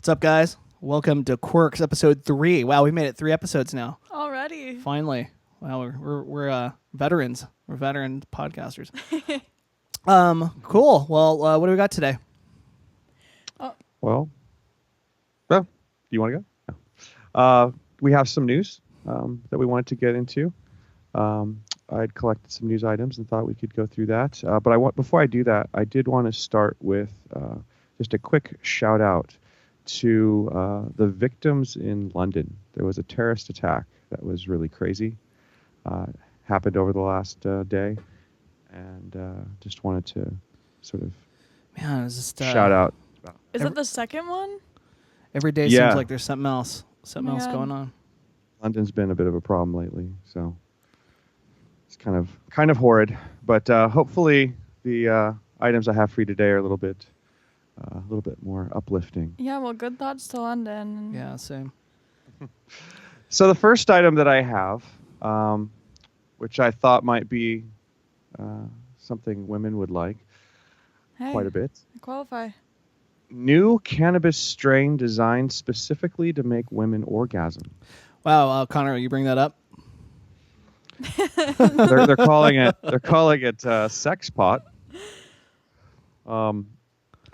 What's up, guys? Welcome to Quirks episode 3. Wow, we made it 3 episodes now. Already. Finally. Wow, we're veterans. We're veteran podcasters. Cool. Well, what do we got today? Well, do you want to go? No. We have some news that we wanted to get into. I'd collected some news items and thought we could go through that. But before I do that, I did want to start with just a quick shout out to the victims in London. There was a terrorist attack that was really crazy. Happened over the last day, and just wanted to sort of shout out. Is it the second one? Every day seems like there's something else. Something else going on. London's been a bit of a problem lately, so it's kind of horrid. But hopefully the items I have for you today are a little bit more uplifting. Yeah, well, good thoughts to London. Yeah, same. So the first item that I have, which I thought might be something women would like quite a bit. I qualify. New cannabis strain designed specifically to make women orgasm. Wow, Connor, you bring that up? they're calling it sex pot.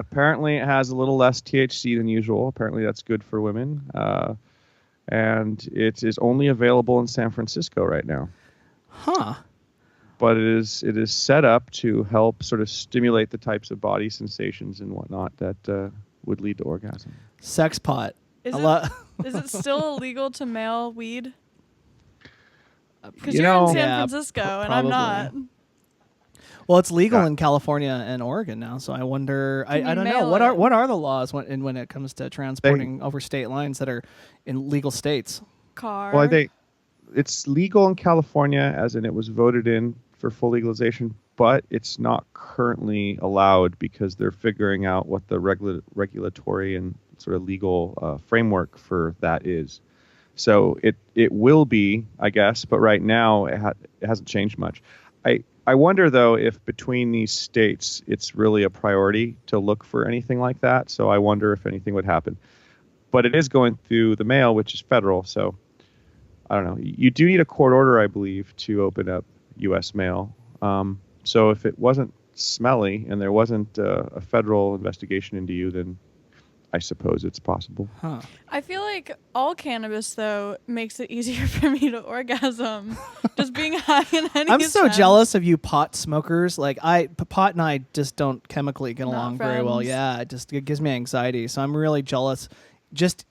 Apparently it has a little less THC than usual. Apparently that's good for women. And it is only available in San Francisco right now. Huh. But it is set up to help sort of stimulate the types of body sensations and whatnot that would lead to orgasm. Sex pot. Is it still illegal to mail weed? Because you're in San Francisco and I'm not. Well, it's legal in California and Oregon now, so I wonder. I don't know what are the laws when it comes to transporting over state lines that are in legal states. Well, it's legal in California, as in it was voted in for full legalization, but it's not currently allowed because they're figuring out what the regulatory and sort of legal framework for that is. So it will be, I guess, but right now it hasn't changed much. I wonder, though, if between these states it's really a priority to look for anything like that. So I wonder if anything would happen. But it is going through the mail, which is federal. So I don't know. You do need a court order, I believe, to open up U.S. mail. So if it wasn't smelly and there wasn't a federal investigation into you, then I suppose it's possible. Huh. I feel like all cannabis, though, makes it easier for me to orgasm. Just being high in any I'm so sense. jealous of you pot smokers. Like pot and I just don't chemically get along very well. Yeah, it gives me anxiety. So I'm really jealous, just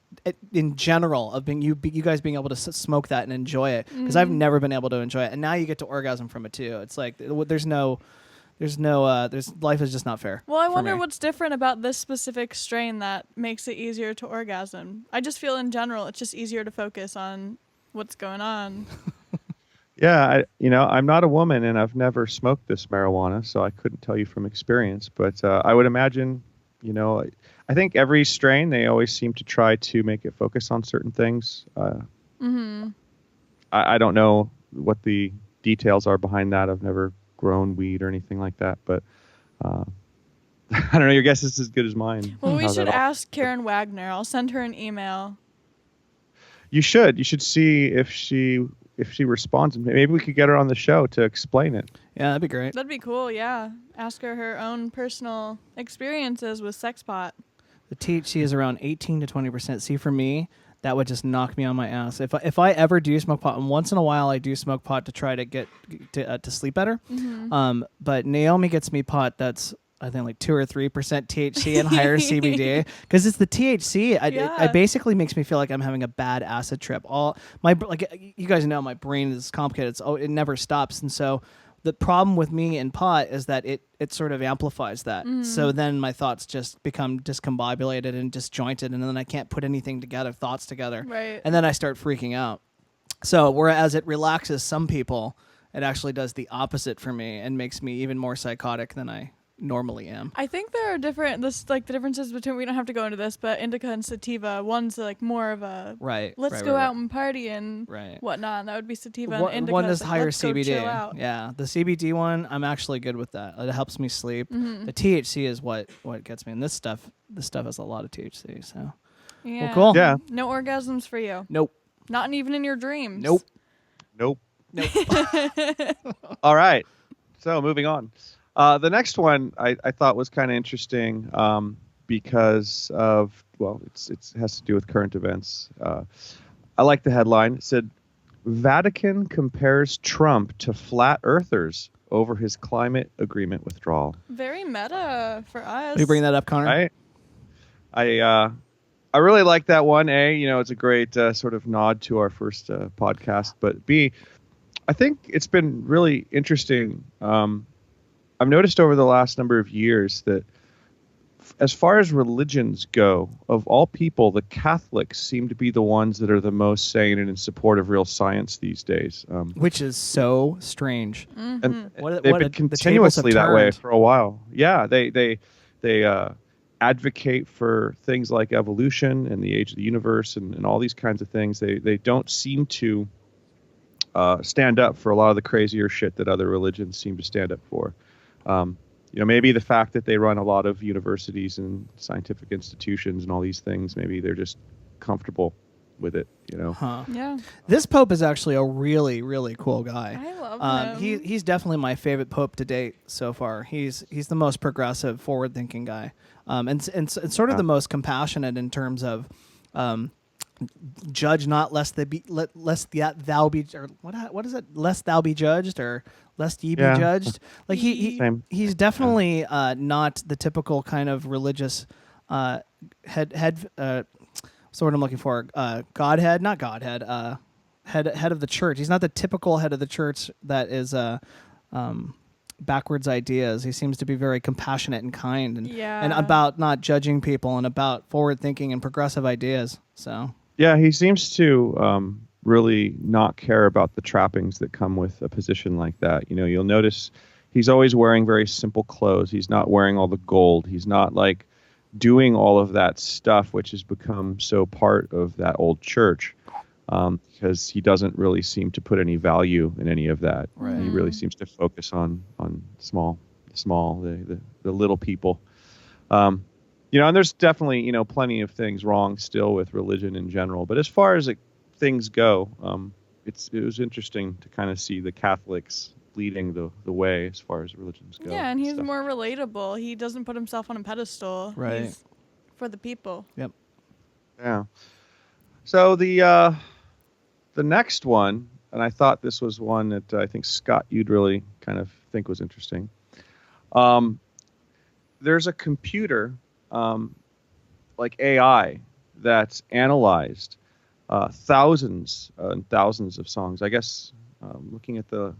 in general, of you guys being able to smoke that and enjoy it. Because I've never been able to enjoy it, and now you get to orgasm from it too. It's like life is just not fair. Well, I wonder what's different about this specific strain that makes it easier to orgasm. I just feel in general it's just easier to focus on what's going on. Yeah, I'm not a woman and I've never smoked this marijuana, so I couldn't tell you from experience. But I would imagine, I think every strain, they always seem to try to make it focus on certain things. I don't know what the details are behind that. I've never grown weed or anything like that, but I don't know. Your guess is as good as mine. Well, we should ask Karen Wagner. I'll send her an email. You should see if she responds. Maybe we could get her on the show to explain it. Yeah, that'd be great. That'd be cool. Yeah, ask her own personal experiences with sex pot. The THC is around 18 to 20%. See, for me, that would just knock me on my ass. If I ever do smoke pot, and once in a while I do smoke pot to try to get to sleep better. But Naomi gets me pot that's, I think, like 2 or 3% THC and higher CBD, because it's the THC. It basically makes me feel like I'm having a bad acid trip. You guys know my brain is complicated. It never stops, and so the problem with me and pot is that it sort of amplifies that. So then my thoughts just become discombobulated and disjointed, and then I can't put thoughts together. Right. And then I start freaking out. So whereas it relaxes some people, it actually does the opposite for me and makes me even more psychotic than I normally am. I think there are the differences between, we don't have to go into this, but indica and sativa. One's like more of a let's go out and party and whatnot, and that would be sativa. And indica one is higher let's CBD. Go chill out. Yeah, the CBD one, I'm actually good with that. It helps me sleep. The THC is what gets me, and this stuff has a lot of THC. So Yeah. Well, cool. Yeah. No orgasms for you. Nope. Not even in your dreams. Nope. All right. So moving on. The next one I thought was kind of interesting because of, well, it has to do with current events. I like the headline. It said, Vatican compares Trump to flat earthers over his climate agreement withdrawal. Very meta for us. Will you bring that up, Connor? I really like that one. A, it's a great sort of nod to our first podcast. But B, I think it's been really interesting. I've noticed over the last number of years that as far as religions go, of all people, the Catholics seem to be the ones that are the most sane and in support of real science these days. Which is so strange. Mm-hmm. And they've been continuously that way for a while. Yeah, they advocate for things like evolution and the age of the universe and all these kinds of things. They don't seem to stand up for a lot of the crazier shit that other religions seem to stand up for. Maybe the fact that they run a lot of universities and scientific institutions and all these things, maybe they're just comfortable with it, Huh. Yeah. This Pope is actually a really, really cool guy. I love him. He's definitely my favorite Pope to date so far. He's the most progressive, forward-thinking guy, and sort of the most compassionate in terms of judge not lest thou be or what is it, lest thou be judged or lest ye be judged. Like he's definitely not the typical kind of religious head. What's the word I'm looking for? Godhead, not Godhead. Head of the church. He's not the typical head of the church that is backwards ideas. He seems to be very compassionate and kind and about not judging people and about forward thinking and progressive ideas. So yeah, he seems to really not care about the trappings that come with a position like that. You'll notice he's always wearing very simple clothes. He's not wearing all the gold. He's not like doing all of that stuff, which has become so part of that old church, because he doesn't really seem to put any value in any of that. Right. He really seems to focus on the little people. And there's definitely, plenty of things wrong still with religion in general. But as far as things go, it was interesting to kind of see the Catholics leading the way as far as religions go. Yeah, and he's more relatable. He doesn't put himself on a pedestal. Right. He's for the people. Yep. Yeah. So the next one, and I thought this was one that I think, Scott, you'd really kind of think was interesting. There's a computer, like AI, that's analyzed thousands and thousands of songs. I guess looking at the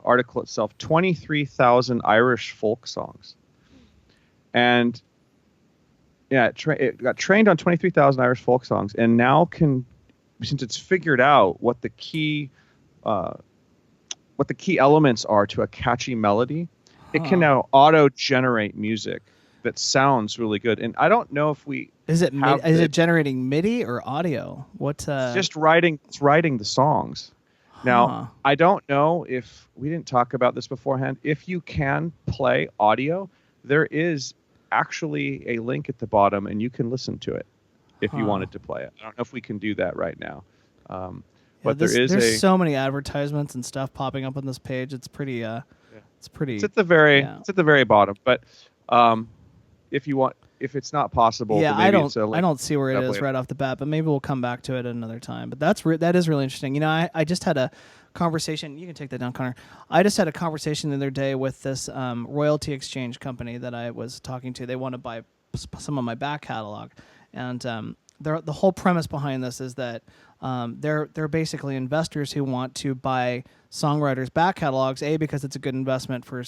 article itself, 23,000 Irish folk songs. And yeah, it got trained on 23,000 Irish folk songs, and now since it's figured out what the key elements are to a catchy melody, it can now auto-generate music that sounds really good. And I don't know if is it generating MIDI or audio? It's just writing the songs. Now, I don't know if we didn't talk about this beforehand. If you can play audio, there is actually a link at the bottom, and you can listen to it if you wanted to play it. I don't know if we can do that right now. But there's so many advertisements and stuff popping up on this page. It's pretty. It's at the very bottom. But if it's not possible, I don't see where it is right off the bat, but maybe we'll come back to it at another time. But that is really interesting. I just had a conversation. You can take that down, Connor. I just had a conversation the other day with this royalty exchange company that I was talking to. They want to buy some of my back catalog, and the whole premise behind this is that they're basically investors who want to buy songwriters' back catalogs. Because it's a good investment for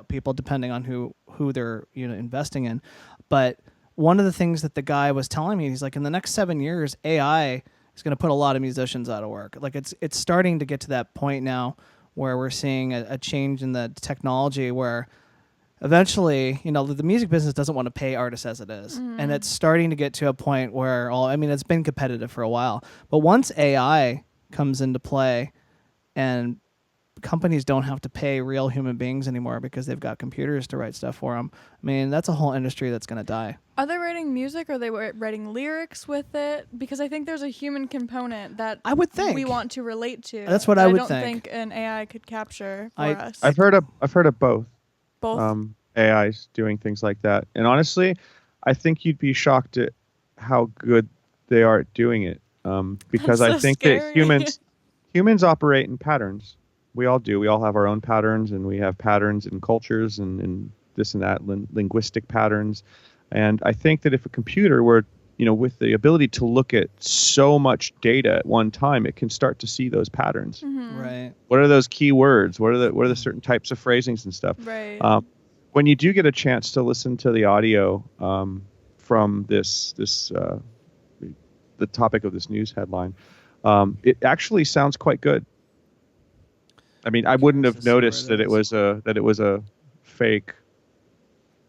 people, depending on who they're investing in. But one of the things that the guy was telling me, he's like, in the next 7 years, AI is going to put a lot of musicians out of work. Like it's starting to get to that point now where we're seeing a change in the technology where eventually, the music business doesn't want to pay artists as it is. And it's starting to get to a point where, it's been competitive for a while. But once AI comes into play and companies don't have to pay real human beings anymore because they've got computers to write stuff for them. I mean, that's a whole industry that's going to die. Are they writing music or are they writing lyrics with it? Because I think there's a human component that I would think we want to relate to. That's what I would think. I don't think an AI could capture for us. I've heard of both. Both? AIs doing things like that. And honestly, I think you'd be shocked at how good they are at doing it. Because That's so I think scary. that humans operate in patterns. We all do. We all have our own patterns, and we have patterns in cultures and this and that, linguistic patterns. And I think that if a computer were, with the ability to look at so much data at one time, it can start to see those patterns. Mm-hmm. Right. What are those key words? What are the certain types of phrasings and stuff? Right. When you do get a chance to listen to the audio from the topic of this news headline, it actually sounds quite good. I mean, I wouldn't have noticed that it was a fake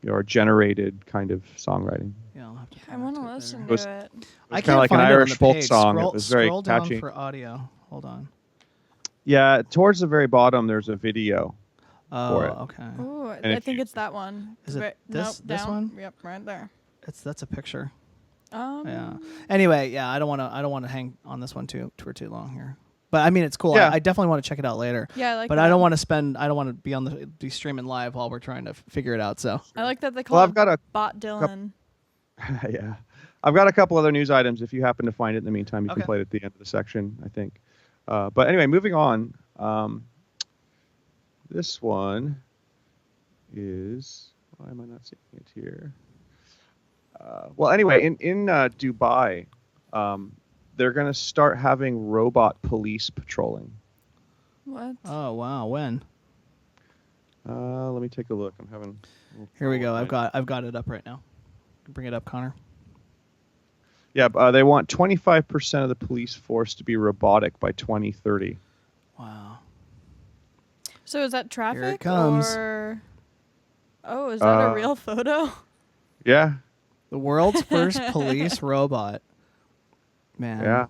or generated kind of songwriting. Yeah, I'll have to I want to listen was- to it. I Kind of like an Irish folk song. It was very Scroll down catchy. for audio. Hold on. Yeah, towards the very bottom, there's a video. Oh, For it. okay. Ooh, And I if think you- it's that one. Is it Right- this nope, down. one? Yep, right there. That's a picture. Yeah. Anyway, yeah, I don't want to hang on this one for too long here. But I mean, it's cool. Yeah. I definitely want to check it out later. Yeah, I like But that. I don't want to be on the streaming live while we're trying to figure it out. So I like that they call Well, it I've got a Bot Dylan. yeah, I've got a couple other news items. If you happen to find it in the meantime, you Okay. can play it at the end of the section, I think. But anyway, moving on. This one is, why am I not seeing it here? Well, anyway, in Dubai, they're going to start having robot police patrolling. What? Oh wow, when? Let me take a look. I'm having. Here we go. I've got it up right now. Bring it up, Connor. Yeah, they want 25% of the police force to be robotic by 2030. Wow. So is that traffic? Here it comes. Or... Oh, is that a real photo? Yeah. The world's first police robot. Man. Yeah.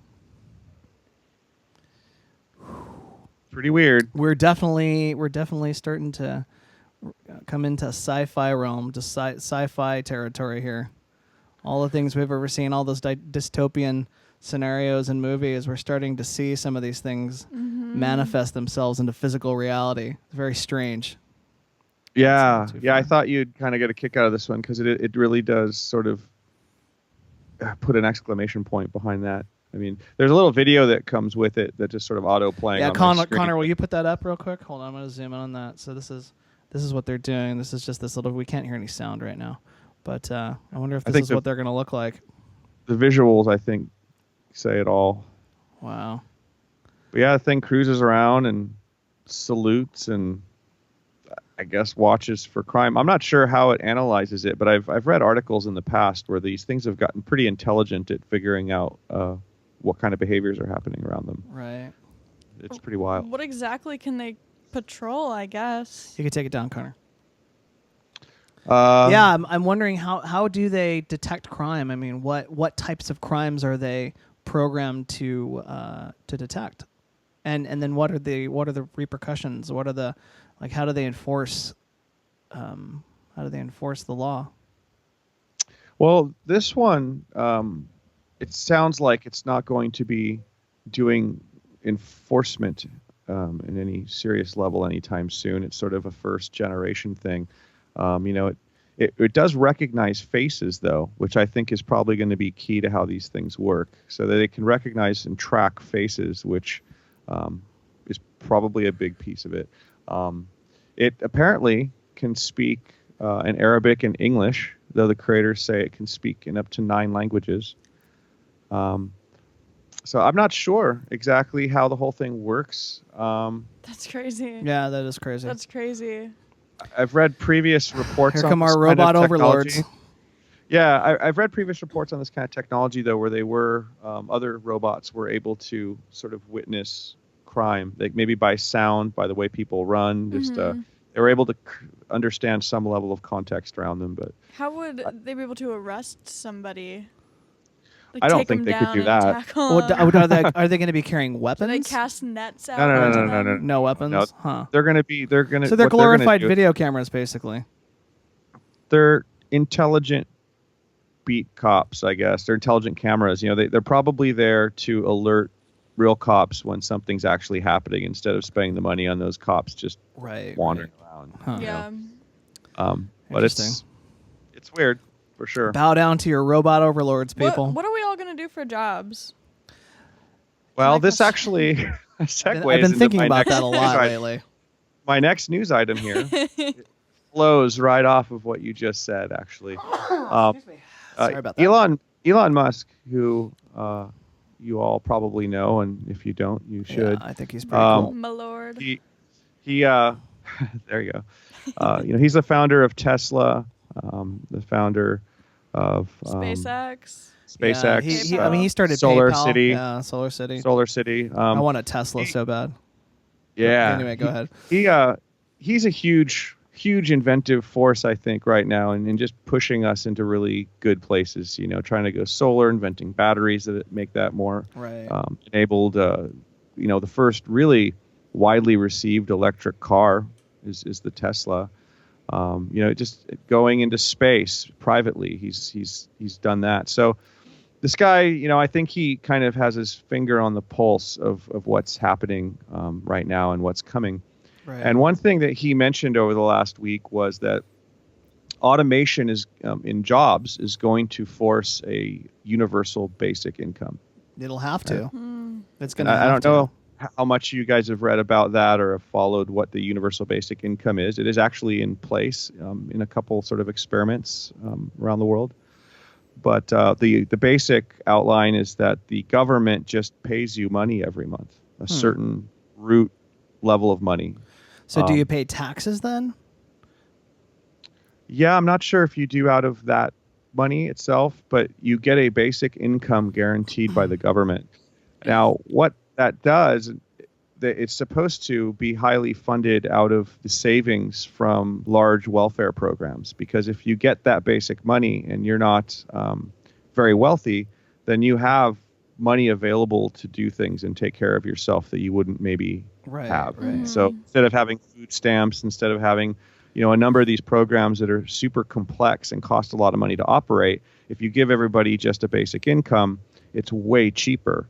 Pretty weird. We're definitely starting to come into sci-fi realm, to sci-fi territory here. All the things we've ever seen, all those dystopian scenarios and movies, we're starting to see some of these things manifest themselves into physical reality. It's very strange. Yeah, I thought you'd kind of get a kick out of this one because it really does sort of put an exclamation point behind that. I mean, there's a little video that comes with it that just sort of auto playing. Yeah, on my screen. Connor, will you put that up real quick? Hold on, I'm gonna zoom in on that. So this is what they're doing. This is just this little. We can't hear any sound right now, but I wonder if this is what they're gonna look like. The visuals, I think, say it all. Wow. But yeah, the thing cruises around and salutes and I guess watches for crime. I'm not sure how it analyzes it, but I've read articles in the past where these things have gotten pretty intelligent at figuring out what kind of behaviors are happening around them. Right. It's pretty wild. What exactly can they patrol, I guess? You can take it down, Connor. Yeah, I'm wondering how do they detect crime? I mean, what types of crimes are they programmed to detect? And then what are the repercussions? What are the how do they enforce the law? Well, this one, it sounds like it's not going to be doing enforcement in any serious level anytime soon. It's sort of a first generation thing. It does recognize faces, though, which I think is probably going to be key to how these things work, so that it can recognize and track faces, which is probably a big piece of it. It apparently can speak in Arabic and English, though the creators say it can speak in up to 9 languages. So I'm not sure exactly how the whole thing works. That's crazy. Yeah, that is crazy. That's crazy. I've read previous reports Here on come this our kind robot of overlords. technology. Yeah, I've read previous reports on this kind of technology, though, where they were other robots were able to sort of witness crime, like maybe by sound, by the way people run. Just they were able to understand some level of context around them. But how would they be able to arrest somebody? I don't think they could do that. Are they going to be carrying weapons? Do they cast nets out? No. No weapons? No. Huh. They're going to. So they're glorified video cameras, basically. They're intelligent beat cops, I guess. They're intelligent cameras. They're probably there to alert real cops when something's actually happening instead of spending the money on those cops just wandering around. Huh. Yeah. But it's weird for sure. Bow down to your robot overlords, people. What are we all going to do for jobs? Well, this actually segues. I've been thinking about that a lot lately. My next news item here flows right off of what you just said, actually. Excuse me. Sorry about that. Elon Musk, who you all probably know, and if you don't, you should. Yeah, I think he's pretty cool. My lord. He there you go. He's the founder of Tesla, the founder of SpaceX. SpaceX. He started Solar PayPal. City. Yeah, Solar City. I want a Tesla so bad. Yeah. Anyway, go ahead. He's a huge inventive force, I think, right now, and just pushing us into really good places. Trying to go solar, inventing batteries that make that more enabled. The first really widely received electric car is the Tesla. Just going into space privately, he's done that. So this guy, I think he kind of has his finger on the pulse of what's happening right now and what's coming. Right. And one thing that he mentioned over the last week was that automation is in jobs is going to force a universal basic income. It'll have to. It's going to. I don't know how much you guys have read about that or have followed what the universal basic income is. It is actually in place in a couple sort of experiments around the world. But the basic outline is that the government just pays you money every month, a certain root level of money. So do you pay taxes then? Yeah, I'm not sure if you do out of that money itself, but you get a basic income guaranteed by the government. Now, what that does, it's supposed to be highly funded out of the savings from large welfare programs, because if you get that basic money and you're not very wealthy, then you have money available to do things and take care of yourself that you wouldn't maybe have. Right. So instead of having food stamps, instead of having a number of these programs that are super complex and cost a lot of money to operate, if you give everybody just a basic income, it's way cheaper.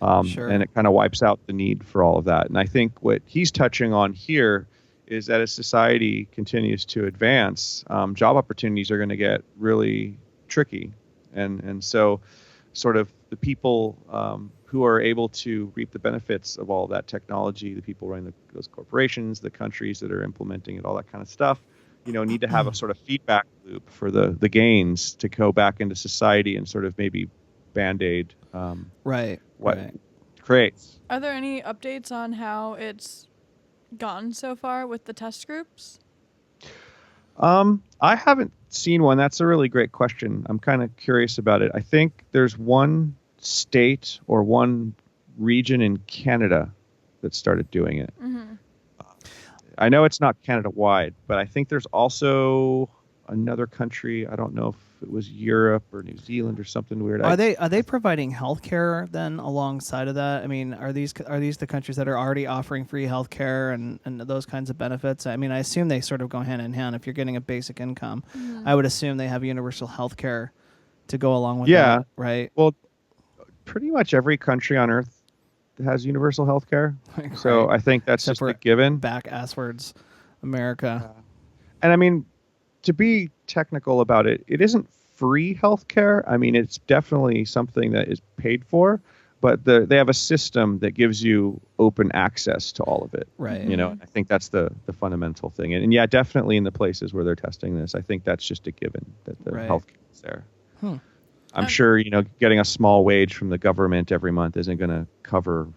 And it kind of wipes out the need for all of that. And I think what he's touching on here is that as society continues to advance, job opportunities are going to get really tricky. And so sort of the people who are able to reap the benefits of all that technology, the people running those corporations, the countries that are implementing it, all that kind of stuff, need to have a sort of feedback loop for the gains to go back into society and sort of maybe Band-Aid what it creates. Are there any updates on how it's gone so far with the test groups? I haven't seen one. That's a really great question. I'm kind of curious about it. I think there's one state or one region in Canada that started doing it. I know it's not Canada-wide, but I think there's also another country. I don't know if it was Europe or New Zealand or something weird. Are they providing healthcare then alongside of that? I mean, are these the countries that are already offering free healthcare and those kinds of benefits? I mean, I assume they sort of go hand in hand. If you're getting a basic income, I would assume they have universal healthcare to go along with that, right? Well, pretty much every country on Earth has universal healthcare. Right. So I think that's Except just a given. Back asswards, America. And I mean, to be technical about it, it isn't free healthcare. I mean, it's definitely something that is paid for, but they have a system that gives you open access to all of it. Right. I think that's the fundamental thing. And yeah, definitely in the places where they're testing this, I think that's just a given that the healthcare is there. I'm sure, getting a small wage from the government every month isn't going to cover,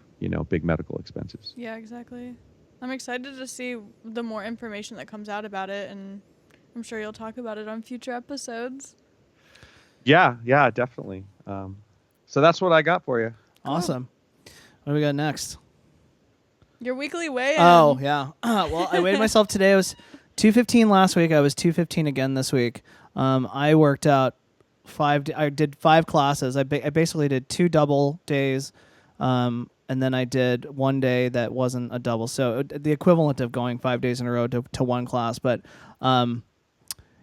big medical expenses. Yeah, exactly. I'm excited to see the more information that comes out about it, and I'm sure you'll talk about it on future episodes. Yeah, definitely. So that's what I got for you. Awesome. What do we got next? Your weekly weigh-in. Oh, yeah. Well, I weighed myself today. I was 215 last week. I was 215 again this week. I worked out I did 5 classes. I basically did 2 double days, and then I did 1 day that wasn't a double. So the equivalent of going 5 days in a row to 1 class. But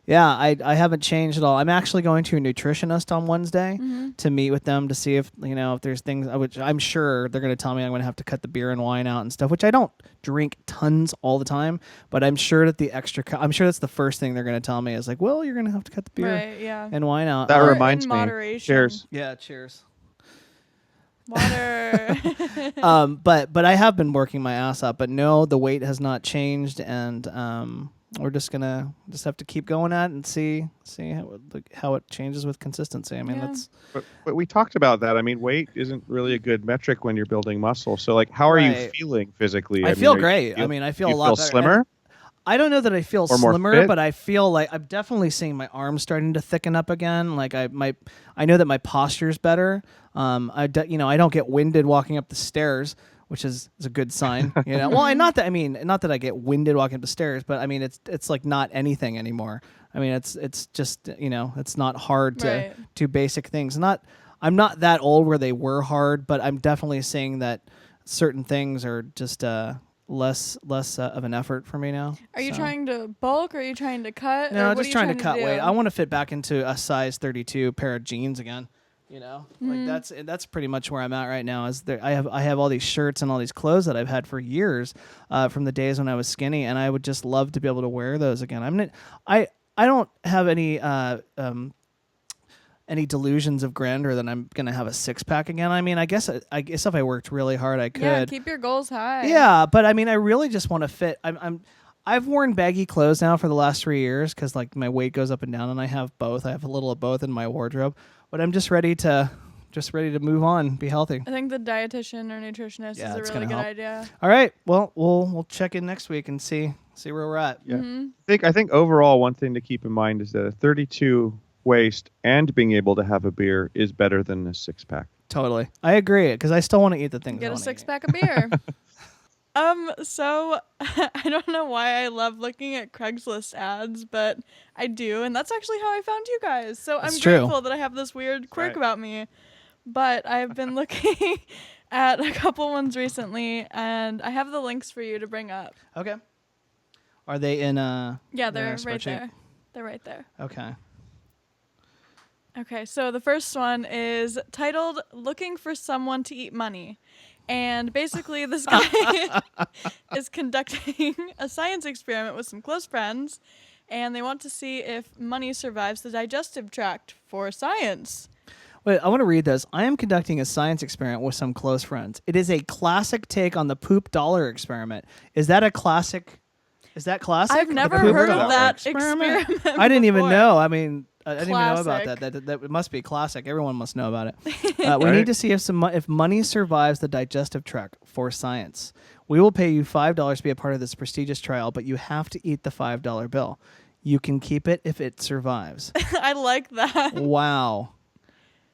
yeah, I haven't changed at all. I'm actually going to a nutritionist on Wednesday to meet with them to see if if there's things which I'm sure they're going to tell me I'm going to have to cut the beer and wine out and stuff, which I don't drink tons all the time, but I'm sure that I'm sure that's the first thing they're going to tell me is like, well, you're going to have to cut the beer and wine out. That reminds me. Moderation. Cheers. Yeah, cheers. Water. But I have been working my ass up, but no, the weight has not changed, and we're just gonna have to keep going at it and see how it changes with consistency. I mean, that's. But we talked about that. I mean, weight isn't really a good metric when you're building muscle. So, like, how are you feeling physically? I feel great. I feel a lot better. Slimmer. I don't know that I feel slimmer, but I feel like I'm definitely seeing my arms starting to thicken up again. Like I know that my posture's better. I don't get winded walking up the stairs, which is a good sign. Well, not that I get winded walking up the stairs, but I mean it's like not anything anymore. I mean it's just it's not hard to do basic things. I'm not that old where they were hard, but I'm definitely seeing that certain things are just less of an effort for me now. Are you trying to bulk or are you trying to cut? No, just trying to cut weight. I want to fit back into a size 32 pair of jeans again. Like that's pretty much where I'm at right now. I have all these shirts and all these clothes that I've had for years, from the days when I was skinny, and I would just love to be able to wear those again. I don't have any delusions of grandeur that I'm gonna have a 6-pack again. I mean, I guess if I worked really hard, I could. Yeah, keep your goals high. Yeah, but I mean, I really just want to fit. I've worn baggy clothes now for the last 3 years because like my weight goes up and down, and I have both. I have a little of both in my wardrobe, but I'm just ready to move on, be healthy. I think the dietitian or nutritionist is a really good idea. All right, well, we'll check in next week and see where we're at. Yeah, I think overall one thing to keep in mind is that a 32 waist and being able to have a beer is better than a 6-pack. Totally, I agree because I still want to eat the things. Get a 6-pack of beer. So I don't know why I love looking at Craigslist ads, but I do, and that's actually how I found you guys. So I'm grateful that I have this weird quirk about me. But I've been looking at a couple ones recently, and I have the links for you to bring up. Okay. Are they in Yeah, they're right there. They're right there. Okay. Okay, so the first one is titled "Looking for Someone to Eat Money." And basically, this guy is conducting a science experiment with some close friends, and they want to see if money survives the digestive tract for science. Wait, I want to read this. I am conducting a science experiment with some close friends. It is a classic take on the poop dollar experiment. Is that a classic? Is that classic? I've never heard of that experiment. I didn't even know. I mean, I didn't even know about that. That must be classic. Everyone must know about it. We need to see if money survives the digestive tract for science. We will pay you $5 to be a part of this prestigious trial, but you have to eat the $5 bill. You can keep it if it survives. I like that. Wow.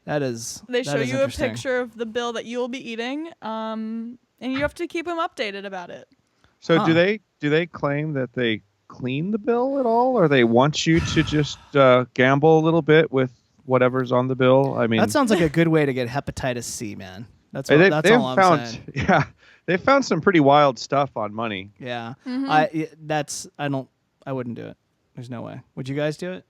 They show you a picture of the bill that you'll be eating, and you have to keep them updated about it. So do they claim that they clean the bill at all, or they want you to just gamble a little bit with whatever's on the bill? I mean, that sounds like a good way to get hepatitis C, man. That's all I'm saying. Yeah, they found some pretty wild stuff on money. Yeah, I wouldn't do it. There's no way. Would you guys do it?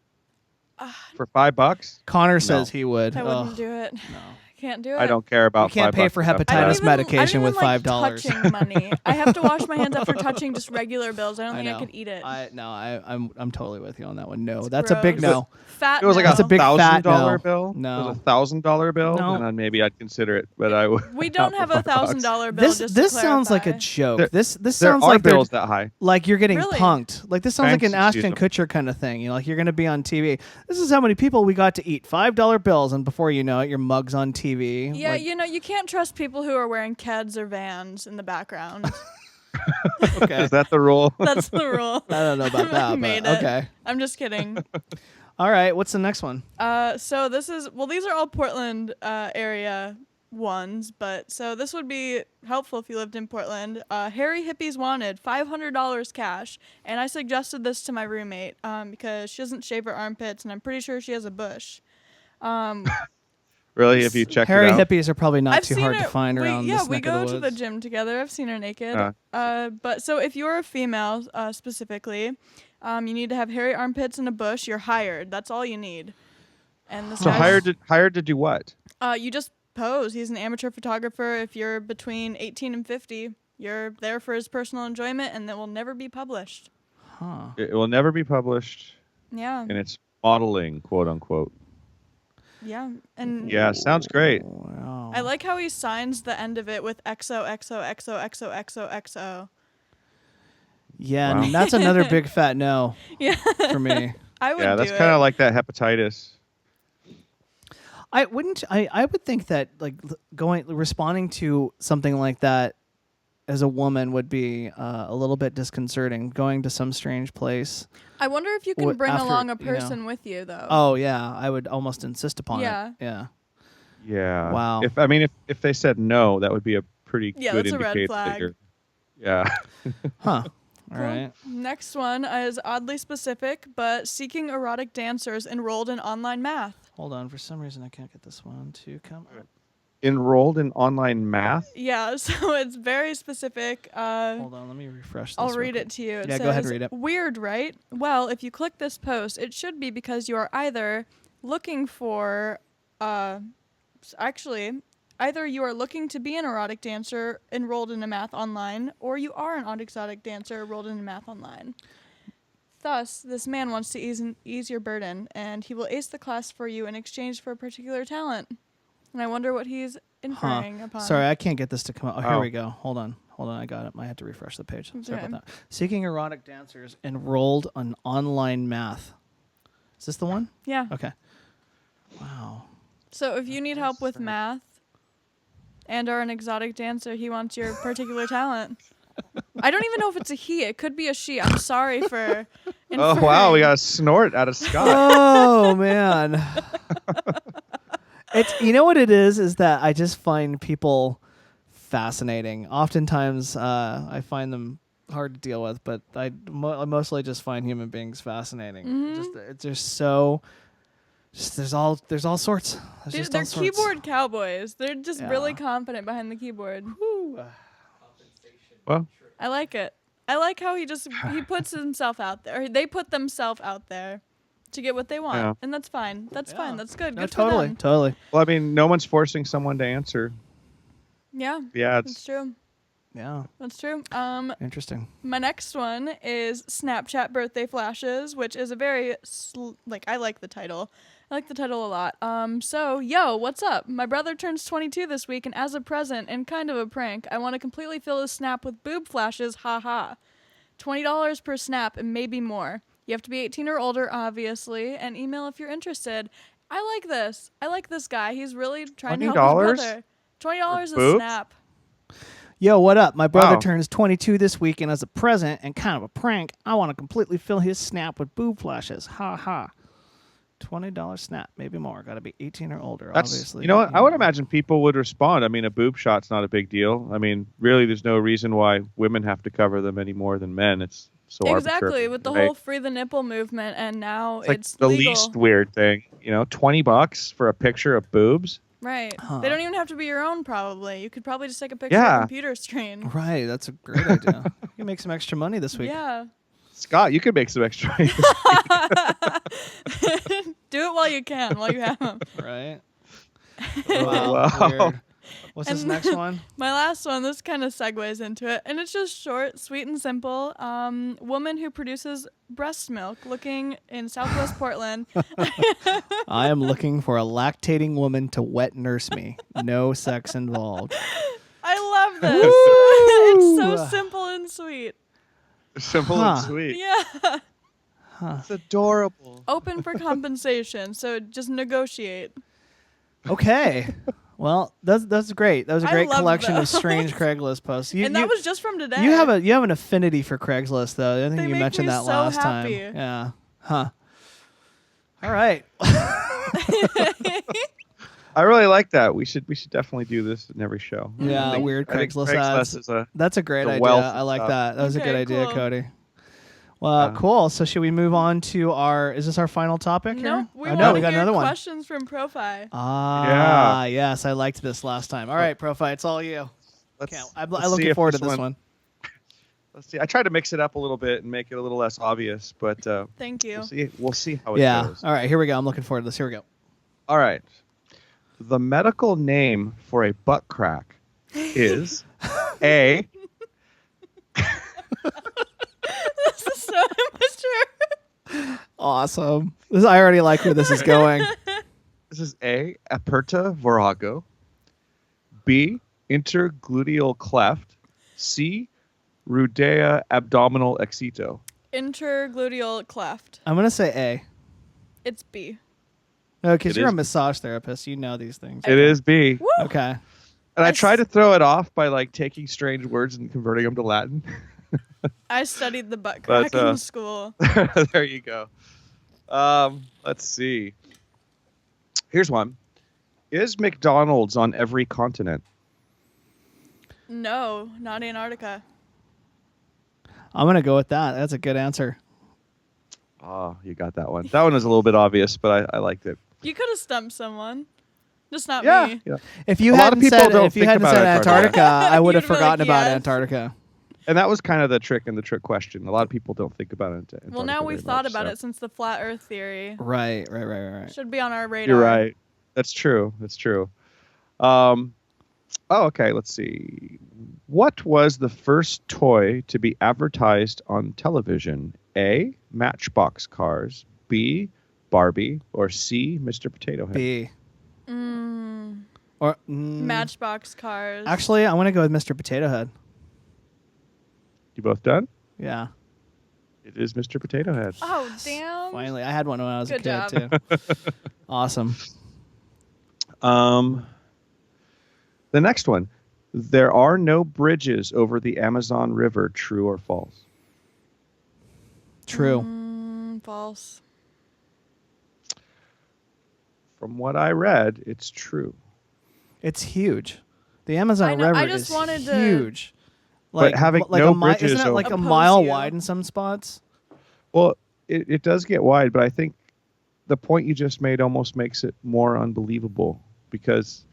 For $5? Connor says he would. I wouldn't do it. No. Can't do it. I don't care about. You can't pay for hepatitis medication with $5. Touching money. I have to wash my hands after touching just regular bills. I don't think I could eat it. I'm totally with you on that one. No, it's that's gross. A big no. It was like a $1,000 bill. No, it was $1,000 bill. No, and then maybe I'd consider it, but I would. We don't have a $1,000 bill. This sounds like a joke. This sounds like bills that high. Like you're getting punked. Like this sounds like an Ashton Kutcher kind of thing. Like you're going to be on TV. This is how many people we got to eat $5 bills, and before you know it, your mug's on TV. Yeah, you can't trust people who are wearing Keds or Vans in the background. Okay. Is that the rule? That's the rule. I don't know about that, but okay. I'm just kidding. All right, what's the next one? So these are all Portland area ones, but so this would be helpful if you lived in Portland. Harry Hippies wanted $500 cash, and I suggested this to my roommate because she doesn't shave her armpits, and I'm pretty sure she has a bush. Really? Have you checked Hairy it out? hippies are probably not I've too seen hard her. to find around this We neck of go the to the woods. gym together. I've seen her naked. But so if you're a female specifically, you need to have hairy armpits and a bush. You're hired. That's all you need. And this So guy's- hired to do what? you just pose. He's an amateur photographer. If you're between 18 and 50, you're there for his personal enjoyment, and it will never be published. Huh. It will never be published, Yeah. and it's modeling, quote unquote. Yeah. And Yeah, sounds great. Wow. I like how he signs the end of it with XOXOXOXOXOXO. Yeah, Wow. and that's another big fat no Yeah. for me. I would Yeah, do that's it. kind of like that hepatitis. I wouldn't. I would think that like responding to something like that as a woman would be a little bit disconcerting. Going to some strange place. I wonder if you can What- bring after, along a you know. person with you, though. Oh yeah, I would almost insist upon Yeah. it. Yeah. Yeah. Wow. If they said no, that would be a pretty Yeah, good that's a red indicator flag. that you're. Yeah. Huh. All Cool. right. Next one is oddly specific, but seeking erotic dancers enrolled in online math. Hold on. For some reason, I can't get this one to come up. Enrolled in online math. Yeah, so it's very specific. Hold on. Let me refresh this. I'll real read quick. it to you. It Yeah, says, go ahead and read it. Weird, right? Well, if you click this post, it should be because you are either looking for, either you are looking to be an erotic dancer enrolled in a math online, or you are an exotic dancer enrolled in a math online. Thus, this man wants to ease your burden, and he will ace the class for you in exchange for a particular talent. And I wonder what he's inferring upon. Sorry, I can't get this to come up. Oh, here Oh. we go. Hold on. I got it. I had to refresh the page. Sorry Okay. about that. Seeking erotic dancers enrolled on online math. Is this the one? Yeah. Okay. Wow. So if you need help with math and are an exotic dancer, he wants your particular talent. I don't even know if it's a he. It could be a she. I'm sorry for Oh wow, we inferring. got a snort out of Scott. Oh man. It's what it is that I just find people fascinating. Oftentimes I find them hard to deal with, but I mostly just find human beings fascinating. Mm-hmm. They're so there's all sorts. Dude, they're keyboard cowboys. They're just Yeah. really confident behind the keyboard. Well, I like it. I like how he puts himself out there. Or they put themselves out there to get what they want. Yeah. And that's fine. That's fine. That's good. No, Good totally, for them. totally. well, I mean, no one's forcing someone to answer. Yeah. Yeah, That's it's true. Yeah. That's true. Interesting. My next one is Snapchat birthday flashes, which is a very I like the title. I like the title a lot. So, yo, what's up? My brother turns 22 this week, and as a present and kind of a prank, I want to completely fill his snap with boob flashes. Ha. $20 per snap and maybe more. You have to be 18 or older, obviously, and email if you're interested. I like this. I like this guy. He's really trying to help $20? his brother. $20 a boobs? snap. Yo, what up? My brother Wow. turns 22 this week, and as a present and kind of a prank, I want to completely fill his snap with boob flashes. Ha. $20 snap, maybe more. Got to be 18 or older, that's obviously. you know what I would imagine people would respond. I mean, a boob shot's not a big deal. I mean, really, there's no reason why women have to cover them any more than men. It's so Exactly, arbitrary, with the right? whole free the nipple movement, and now It's like it's the legal. least weird thing. $20 for a picture of boobs. Right. Huh. They don't even have to be your own, probably. You could probably just take a picture Yeah. of a computer screen. Right, that's a great idea. You can make some extra money this week. Yeah. Scott, you could make some extra. Do it while you can, while you have them. Right? Wow. Weird. What's this And- next one? My last one, this kind of segues into it, and it's just short, sweet, and simple. Woman who produces breast milk looking in Southwest Portland. I am looking for a lactating woman to wet nurse me. No sex involved. I love this. It's so simple and sweet. Simple Huh. and sweet. Yeah. It's adorable. Open for compensation, so just negotiate. Okay. Well, that's great. That was a I great love collection of those. strange Craigslist posts. And that was just from today. you have an affinity for Craigslist though. I think They you make mentioned me that so last happy. time. Yeah. Huh. All right. I really like that. We should definitely do this in every show. Yeah, I think- weird I think Craigslist ads. is a That's a great the idea. wealth I like of- that. That was a good Okay, idea, cool. Cody. Well, cool. So should we move on to is this our final topic here? No, we oh, want no, to we got hear another one. questions from Profi. Ah, yes. I liked this last time. All right, Profi, it's all you. I'm looking forward to this one. Let's see. I tried to mix it up a little bit and make it a little less obvious, but thank you. We'll see how it goes. All right, here we go. I'm looking forward to this. Here we go. All right. The medical name for a butt crack is A. This is so immature. Awesome. I already like where this is going. This is A. Aperta virago. B. Intergluteal cleft. C. Rudea abdominal excito. Intergluteal cleft. I'm going to say A. It's B. No, because you're a massage therapist. You know these things. It is B. Woo! Okay. And I tried to throw it off by like taking strange words and converting them to Latin. I studied the butt crack in school. There you go. Let's see. Here's one. Is McDonald's on every continent? No, not Antarctica. I'm going to go with that. That's a good answer. Oh, you got that one. That one was a little bit obvious, but I liked it. You could have stumped someone. Just not me. Yeah. If you hadn't said Antarctica, I would have You'd be forgotten like, about yes. Antarctica. And that was kind of the trick in the trick question. A lot of people don't think about it. Well, now we've thought about it since the flat Earth theory. Right. Should be on our radar. You're right. That's true. Okay. Let's see. What was the first toy to be advertised on television? A. Matchbox cars. B. Barbie. Or C. Mr. Potato Head. B. Matchbox cars. Actually, I'm going to go with Mr. Potato Head. You both done? Yeah. It is Mr. Potato Head. Oh, damn. Finally. I had one when I was a Good kid, job. too. Awesome. The next one. There are no bridges over the Amazon River. True or false? True. False. From what I read, it's true. It's huge. The Amazon I River just is wanted to- huge. But having no bridges isn't it like a Oppose mile you. wide in some spots? Well, it does get wide, but I think the point you just made almost makes it more unbelievable because,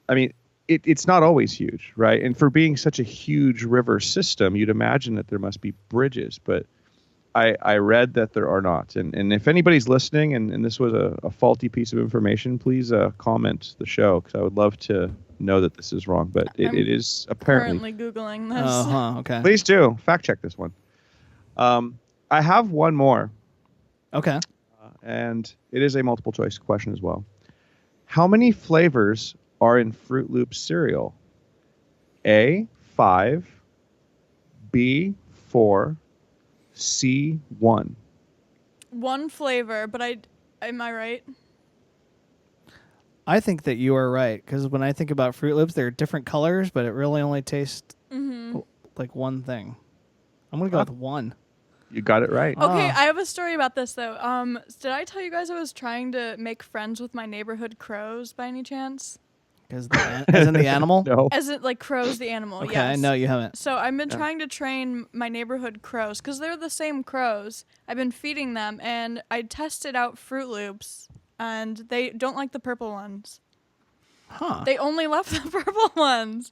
I mean, it's not always huge, right? And for being such a huge river system, you'd imagine that there must be bridges, but I read that there are not. And if anybody's listening and this was a faulty piece of information, please comment the show because I would love to know that this is wrong, but it is apparently. Currently Googling this. Okay. Please do. Fact check this one. I have one more. Okay. And it is a multiple choice question as well. How many flavors are in Fruit Loops cereal? A, 5, B, 4, C, 1. One flavor, but am I right? I think that you are right because when I think about Fruit Loops, they're different colors, but it really only tastes like one thing. I'm going to go with 1. You got it right. Okay, I have a story about this though. Did I tell you guys I was trying to make friends with my neighborhood crows by any chance? As in the animal? No. As in like crows the animal, Okay, yes. no, you haven't. So I've been trying to train my neighborhood crows because they're the same crows. I've been feeding them and I tested out Fruit Loops and they don't like the purple ones. Huh. They only love the purple ones.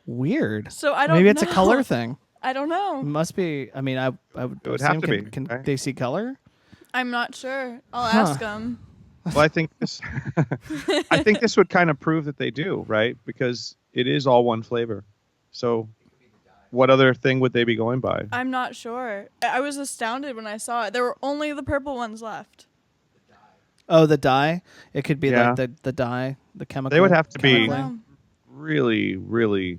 Weird. So I don't Maybe it's know. a color thing. I don't know. It must be. I mean, I would It would have to be, Can right? they see color? I'm not sure. I'll ask them. Well, I think this would kind of prove that they do, right? Because it is all one flavor. So what other thing would they be going by? I'm not sure. I was astounded when I saw it. There were only the purple ones left. Oh, the dye? It could be Yeah. like the dye, the chemical. They would have to be chemically. really, really,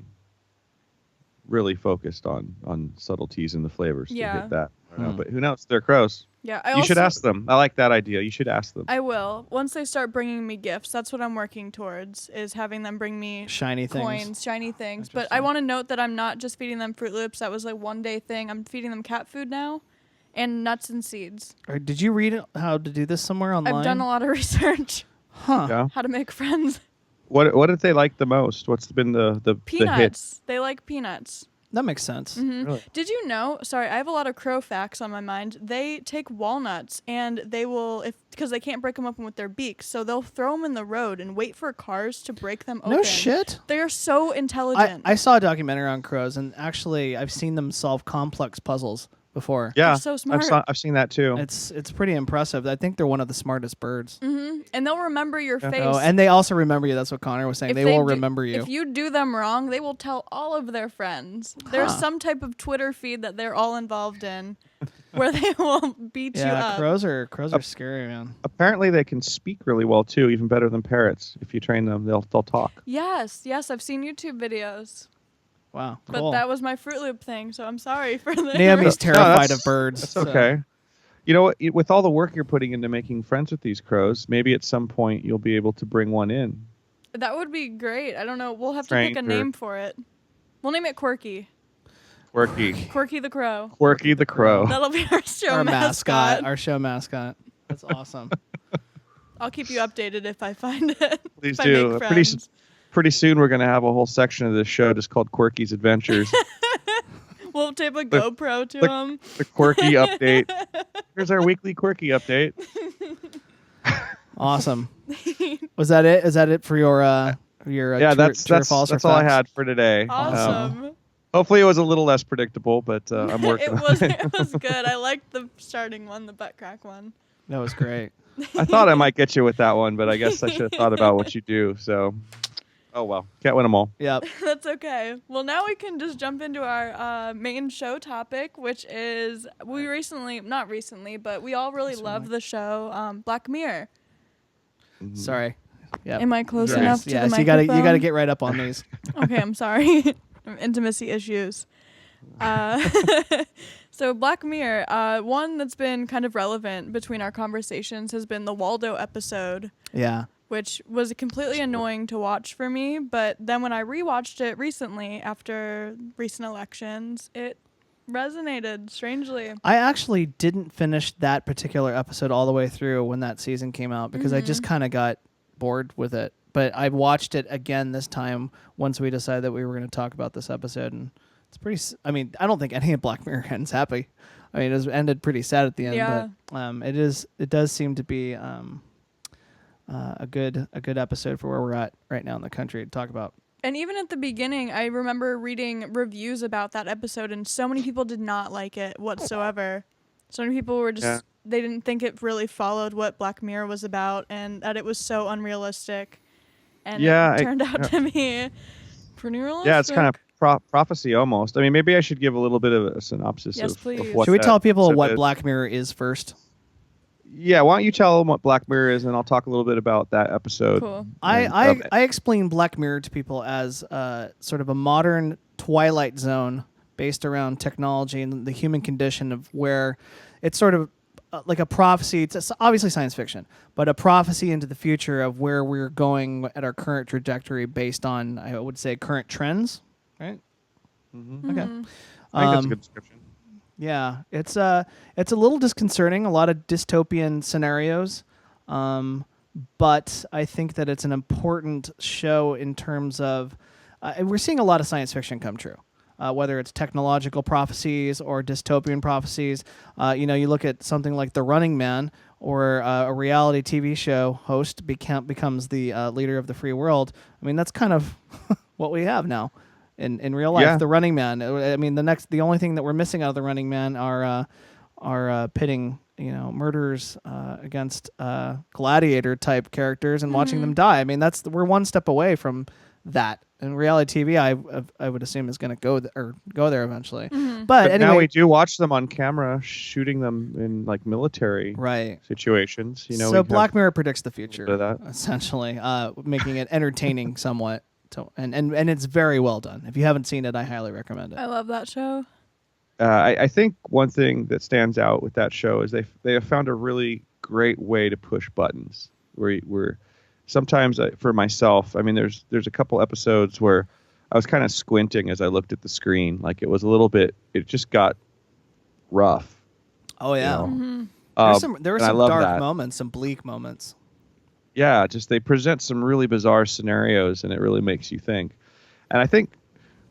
really focused on subtleties in the flavors to Yeah. hit that. I don't know, but who knows? They're crows. Yeah, You should ask them. I like that idea. You should ask them. I will. Once they start bringing me gifts, that's what I'm working towards, is having them bring me Shiny things. coins, shiny things. But I want to note that I'm not just feeding them Fruit Loops. That was like one day thing. I'm feeding them cat food now and nuts and seeds. Or did you read how to do this somewhere online? I've done a lot of research. Huh. Yeah. How to make friends. What did they like the most? What's been the hit? Peanuts. They like peanuts. That makes sense. Really? Did you know? Sorry, I have a lot of crow facts on my mind. They take walnuts and they will, because they can't break them open with their beaks, so they'll throw them in the road and wait for cars to break them open. No shit. They are so intelligent. I saw a documentary on crows, and actually, I've seen them solve complex puzzles before. Yeah, They're so smart. I've seen that too. It's pretty impressive. I think they're one of the smartest birds. And they'll remember your face. Oh, and they also remember you. That's what Connor was saying. If They will do- remember you. If you do them wrong, they will tell all of their friends. There's some type of Twitter feed that they're all involved in where they will beat you Yeah, up. crows are scary, man. Apparently, they can speak really well too, even better than parrots. If you train them, they'll talk. Yes, I've seen YouTube videos. Wow, But cool. that was my Fruit Loop thing, so I'm sorry for the Naomi's terrified that's- of birds. That's so- okay. You know what? With all the work you're putting into making friends with these crows, maybe at some point you'll be able to bring one in. That would be great. I don't know. We'll have to Trained pick a or- name for it. We'll name it Quirky. Quirky. Quirky the Crow. Quirky the crow. That'll be our show Our mascot. our show mascot. That's awesome. I'll keep you updated if I find it. Please if do. I make friends. Pretty soon we're going to have a whole section of this show just called Quirky's Adventures. We'll tape a GoPro to him. The Quirky Update. Here's our weekly Quirky Update. Awesome. Was that it? Is that it for your Yeah, true, that's true or false or all I facts? had for today. Awesome. Hopefully it was a little less predictable, but I'm working on it. It was good. I liked the starting one, the butt crack one. That was great. I thought I might get you with that one, but I guess I should have thought about what you do. So, oh well, can't win them all. Yep. That's okay. Well, now we can just jump into our main show topic, which is not recently, but we all really love the show Black Mirror. Sorry. Yep. Am I close Yes. enough to Yes. the You gotta microphone? get right up on these. Okay, I'm sorry. Intimacy issues. So Black Mirror, one that's been kind of relevant between our conversations has been the Waldo episode, Yeah. which was completely annoying to watch for me. But then when I rewatched it recently after recent elections, it resonated strangely. I actually didn't finish that particular episode all the way through when that season came out because I just kind of got bored with it. But I watched it again this time once we decided that we were going to talk about this episode, and it's pretty. I mean, I don't think any of Black Mirror ends happy. I mean, it ended pretty sad at the end. Yeah. But it does seem to be a good episode for where we're at right now in the country to talk about. And even at the beginning, I remember reading reviews about that episode, and so many people did not like it whatsoever. So many people were just, they didn't think it really followed what Black Mirror was about, and that it was so unrealistic. And it turned out to be pretty realistic. Yeah, it's kind of prophecy almost. I mean, maybe I should give a little bit of a synopsis Yes, of please. what Should we that tell people episode what is. Black Mirror is first? Yeah, why don't you tell them what Black Mirror is, and I'll talk a little bit about that episode. Cool. I explain Black Mirror to people as sort of a modern Twilight Zone based around technology and the human condition, of where it's sort of like a prophecy. It's obviously science fiction, but a prophecy into the future of where we're going at our current trajectory based on, I would say, current trends. Right? Mm-hmm. Okay. I think that's a good description. Yeah, it's a little disconcerting, a lot of dystopian scenarios, but I think that it's an important show in terms of we're seeing a lot of science fiction come true, whether it's technological prophecies or dystopian prophecies. You look at something like The Running Man, or a reality TV show host becomes the leader of the free world. I mean, that's kind of what we have now. In real life, Yeah. The Running Man. I mean, the only thing that we're missing out of The Running Man are pitting murderers against gladiator type characters and watching them die. I mean, we're one step away from that. And reality TV, I would assume, is going to go there eventually. But anyway, now we do watch them on camera, shooting them in like military right situations. So Black Mirror predicts the future, bit of that. essentially, making it entertaining somewhat. So, and it's very well done. If you haven't seen it, I highly recommend it. I love that show. I think one thing that stands out with that show is they have found a really great way to push buttons. Where sometimes for myself, I mean, there's a couple episodes where I was kind of squinting as I looked at the screen, like it was a little bit. It just got rough. Oh yeah, You know? there were and I some love dark that. moments, some bleak moments. Yeah, just they present some really bizarre scenarios, and it really makes you think. And I think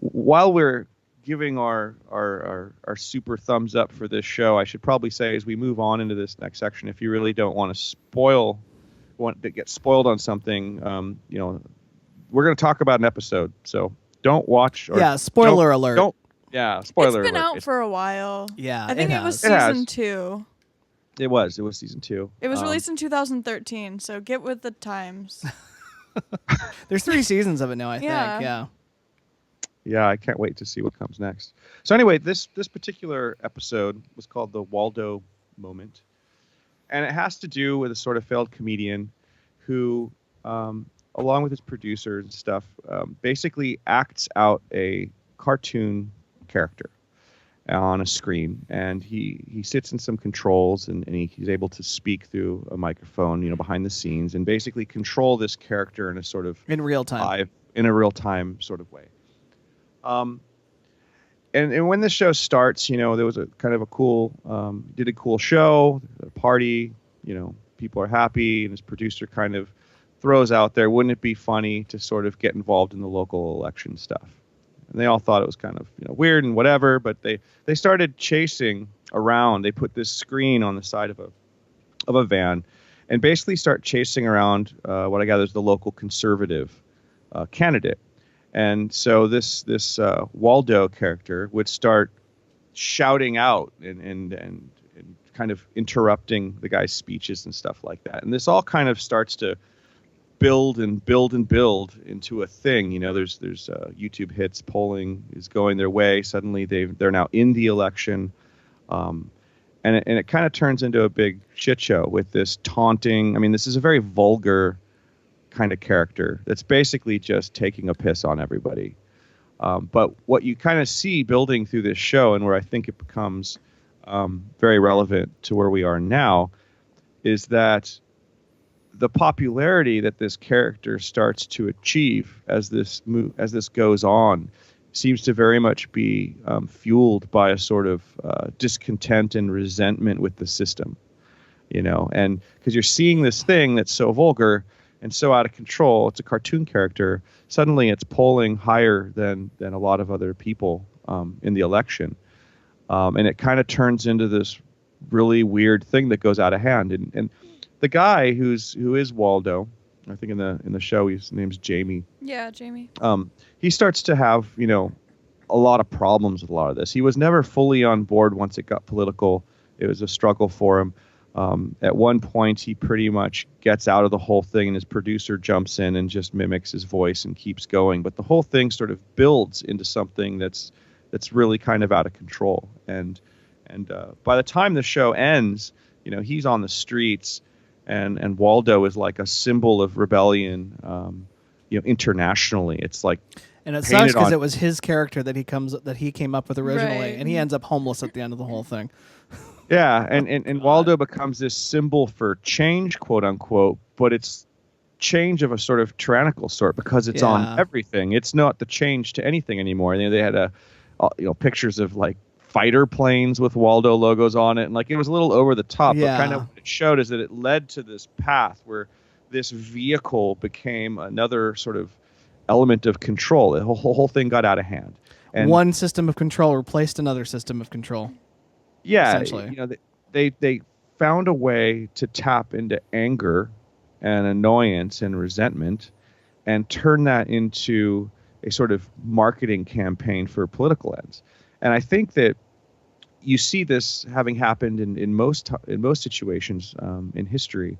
while we're giving our super thumbs up for this show, I should probably say as we move on into this next section, if you really don't want to get spoiled on something, we're going to talk about an episode, so don't watch. Or spoiler alert. Don't. Yeah, spoiler alert. It's been out for a while. Yeah, I think it was It has. season 2. It was season 2. It was released in 2013, so get with the times. There's 3 seasons of it now, I think. Yeah. Yeah, I can't wait to see what comes next. So anyway, this particular episode was called the Waldo Moment. And it has to do with a sort of failed comedian who, along with his producer and stuff, basically acts out a cartoon character on a screen. And he sits in some controls and he's able to speak through a microphone, behind the scenes, and basically control this character in a sort of... In real time. In a real time sort of way. And when the show starts, there was a kind of a cool, did a cool show, a party, people are happy, and his producer kind of throws out there, wouldn't it be funny to sort of get involved in the local election stuff? And they all thought it was kind of weird and whatever, but they started chasing around. They put this screen on the side of a van and basically start chasing around what I gather is the local conservative candidate. And so this Waldo character would start shouting out and kind of interrupting the guy's speeches and stuff like that. And this all kind of starts to build and build and build into a thing. There's YouTube hits, polling is going their way. Suddenly they're now in the election, and it kind of turns into a big shit show with this taunting. I mean, this is a very vulgar kind of character that's basically just taking a piss on everybody. But what you kind of see building through this show, and where I think it becomes very relevant to where we are now, is that the popularity that this character starts to achieve as this goes on seems to very much be fueled by a sort of discontent and resentment with the system, and because you're seeing this thing that's so vulgar and so out of control. It's a cartoon character. Suddenly it's polling higher than a lot of other people in the election. And it kind of turns into this really weird thing that goes out of hand. And the guy who is Waldo, I think in the show his name's Jamie. Yeah, Jamie. He starts to have, a lot of problems with a lot of this. He was never fully on board once it got political. It was a struggle for him. At one point, he pretty much gets out of the whole thing, and his producer jumps in and just mimics his voice and keeps going. But the whole thing sort of builds into something that's really kind of out of control. And by the time the show ends, he's on the streets, and Waldo is like a symbol of rebellion, internationally. It's like, and it sucks because it was his character that he came up with originally, right. And he ends up homeless at the end of the whole thing. Yeah, and Waldo becomes this symbol for change, quote unquote, but it's change of a sort of tyrannical sort because it's on everything. It's not the change to anything anymore. They had pictures of like fighter planes with Waldo logos on it, and like it was a little over the top. Yeah. But kind of what it showed is that it led to this path where this vehicle became another sort of element of control. The whole thing got out of hand. And one system of control replaced another system of control. Yeah, essentially. They found a way to tap into anger and annoyance and resentment and turn that into a sort of marketing campaign for political ends. And I think that you see this having happened in most situations in history,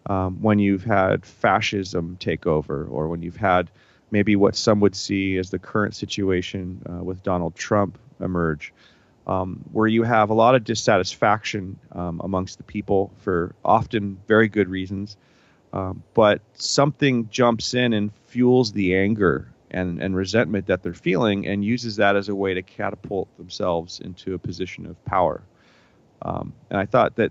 when you've had fascism take over, or when you've had maybe what some would see as the current situation with Donald Trump emerge. Where you have a lot of dissatisfaction amongst the people for often very good reasons, but something jumps in and fuels the anger and resentment that they're feeling and uses that as a way to catapult themselves into a position of power. And I thought that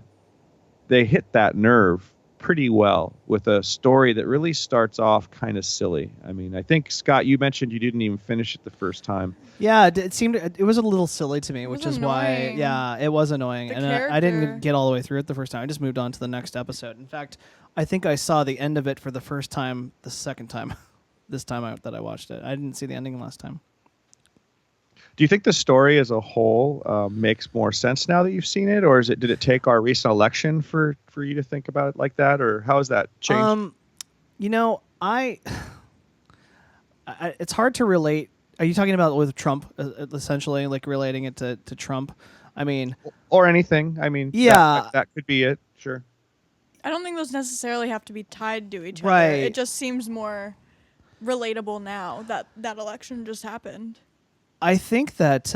they hit that nerve pretty well with a story that really starts off kind of silly. I mean, I think, Scott, you mentioned you didn't even finish it the first time. Yeah, it seemed it was a little silly to me, which is annoying. why, it was annoying. The And I didn't get all the way through it the first time. I just moved on to the next episode. In fact, I think I saw the end of it for the first time the second time, that I watched it. I didn't see the ending last time. Do you think the story as a whole makes more sense now that you've seen it, or did it take our recent election for you to think about it like that, or how has that changed? You know, it's hard to relate. Are you talking about with Trump, essentially, like relating it to Trump? I mean, or anything. I mean, yeah, that could be it. Sure. I don't think those necessarily have to be tied to each Right. other. It just seems more relatable now that that election just happened. I think that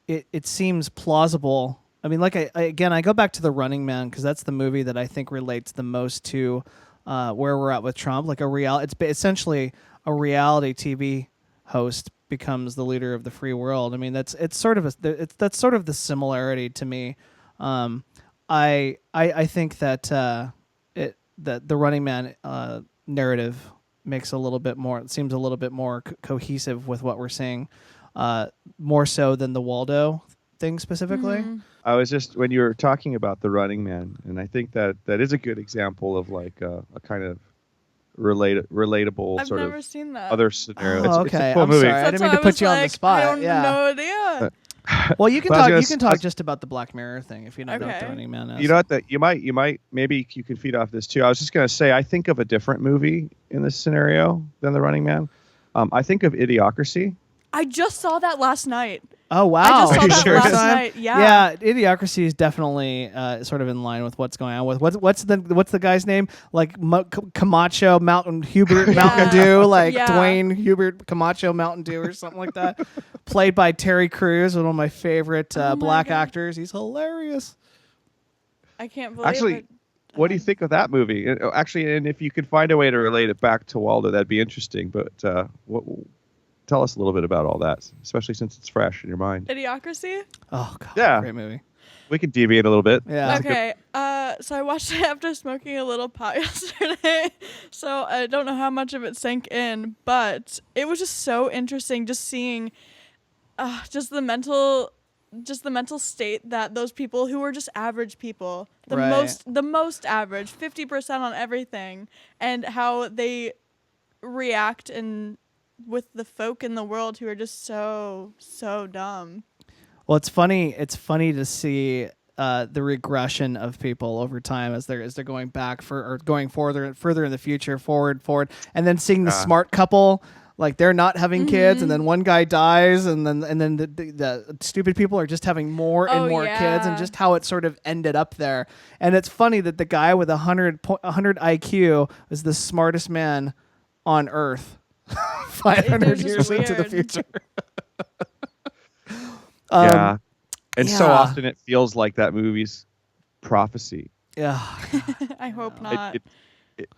it seems plausible. I mean, like I go back to The Running Man because that's the movie that I think relates the most to where we're at with Trump. Like it's essentially a reality TV host becomes the leader of the free world. I mean, that's sort of the similarity to me. I think that that the Running Man narrative makes seems a little bit more cohesive with what we're seeing, more so than the Waldo thing specifically. Mm-hmm. I was just when you were talking about The Running Man, and I think that is a good example of like a kind of relatable I've sort never of seen that. other scenario. Oh, It's okay. a cool I'm movie. sorry. I didn't mean to That's put you why I on the was spot. like, I don't Yeah. no idea. Well, you can But I was talk. gonna You can s- I talk was- just about the Black Mirror thing if you know what Okay. The Running Man is. You know what? That you might maybe you can feed off this too. I was just gonna say I think of a different movie in this scenario than The Running Man. I think of Idiocracy. I just saw that last night. Oh wow! I just saw Are you that sure? last Time? night. Yeah. Yeah, Idiocracy is definitely sort of in line with what's going on with what's the guy's name, like Camacho Mountain Hubert Mountain Dew, like Yeah. Dwayne Hubert Camacho Mountain Dew or something like that, played by Terry Crews, one of my favorite Oh my black God. actors. He's hilarious. I can't believe Actually, it. what do you think of that movie? Actually, and if you could find a way to relate it back to Waldo, that'd be interesting. But tell us a little bit about all that, especially since it's fresh in your mind. Idiocracy? Oh god, Yeah. great movie. We could deviate a little bit. Yeah. Okay. So I watched it after smoking a little pot yesterday. So I don't know how much of it sank in, but it was just so interesting just seeing just the mental state that those people who were just average people, Right. the most average, 50% on everything, and how they react and with the folk in the world who are just so dumb. Well, it's funny. It's funny to see the regression of people over time as they're going back or going further in the future, forward, and then seeing the smart couple, like they're not having kids, and then one guy dies, and then the stupid people are just having more and more kids, and just how it sort of ended up there. And it's funny that the guy with 100 IQ is the smartest man on Earth 500 years into the future. Yeah. And so yeah. often it feels like that movie's prophecy. Yeah. I hope not.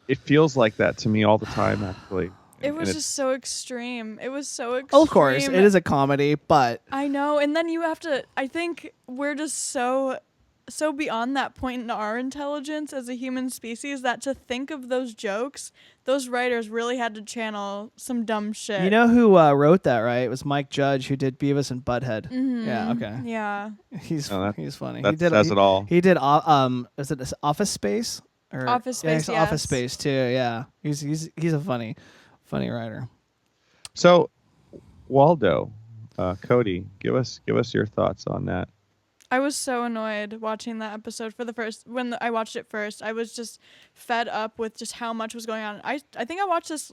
It feels like that to me all the time, actually. It was And just so extreme. It was so extreme. Oh, of course, it is a comedy, but I know, and then you have to. I think we're just so beyond that point in our intelligence as a human species that to think of those jokes, those writers really had to channel some dumb shit. you know who wrote that, right? It was Mike Judge, who did Beavis and Butthead. Mhm. Yeah, okay. Yeah. He's funny. that says it all. He did is it Office Space? Or, Office Space, Yeah, Office yes. Space too. Yeah, he's a funny writer. So, Waldo, Cody, give us your thoughts on that. I was so annoyed watching that episode when I watched it first. I was just fed up with just how much was going on. I think I watched this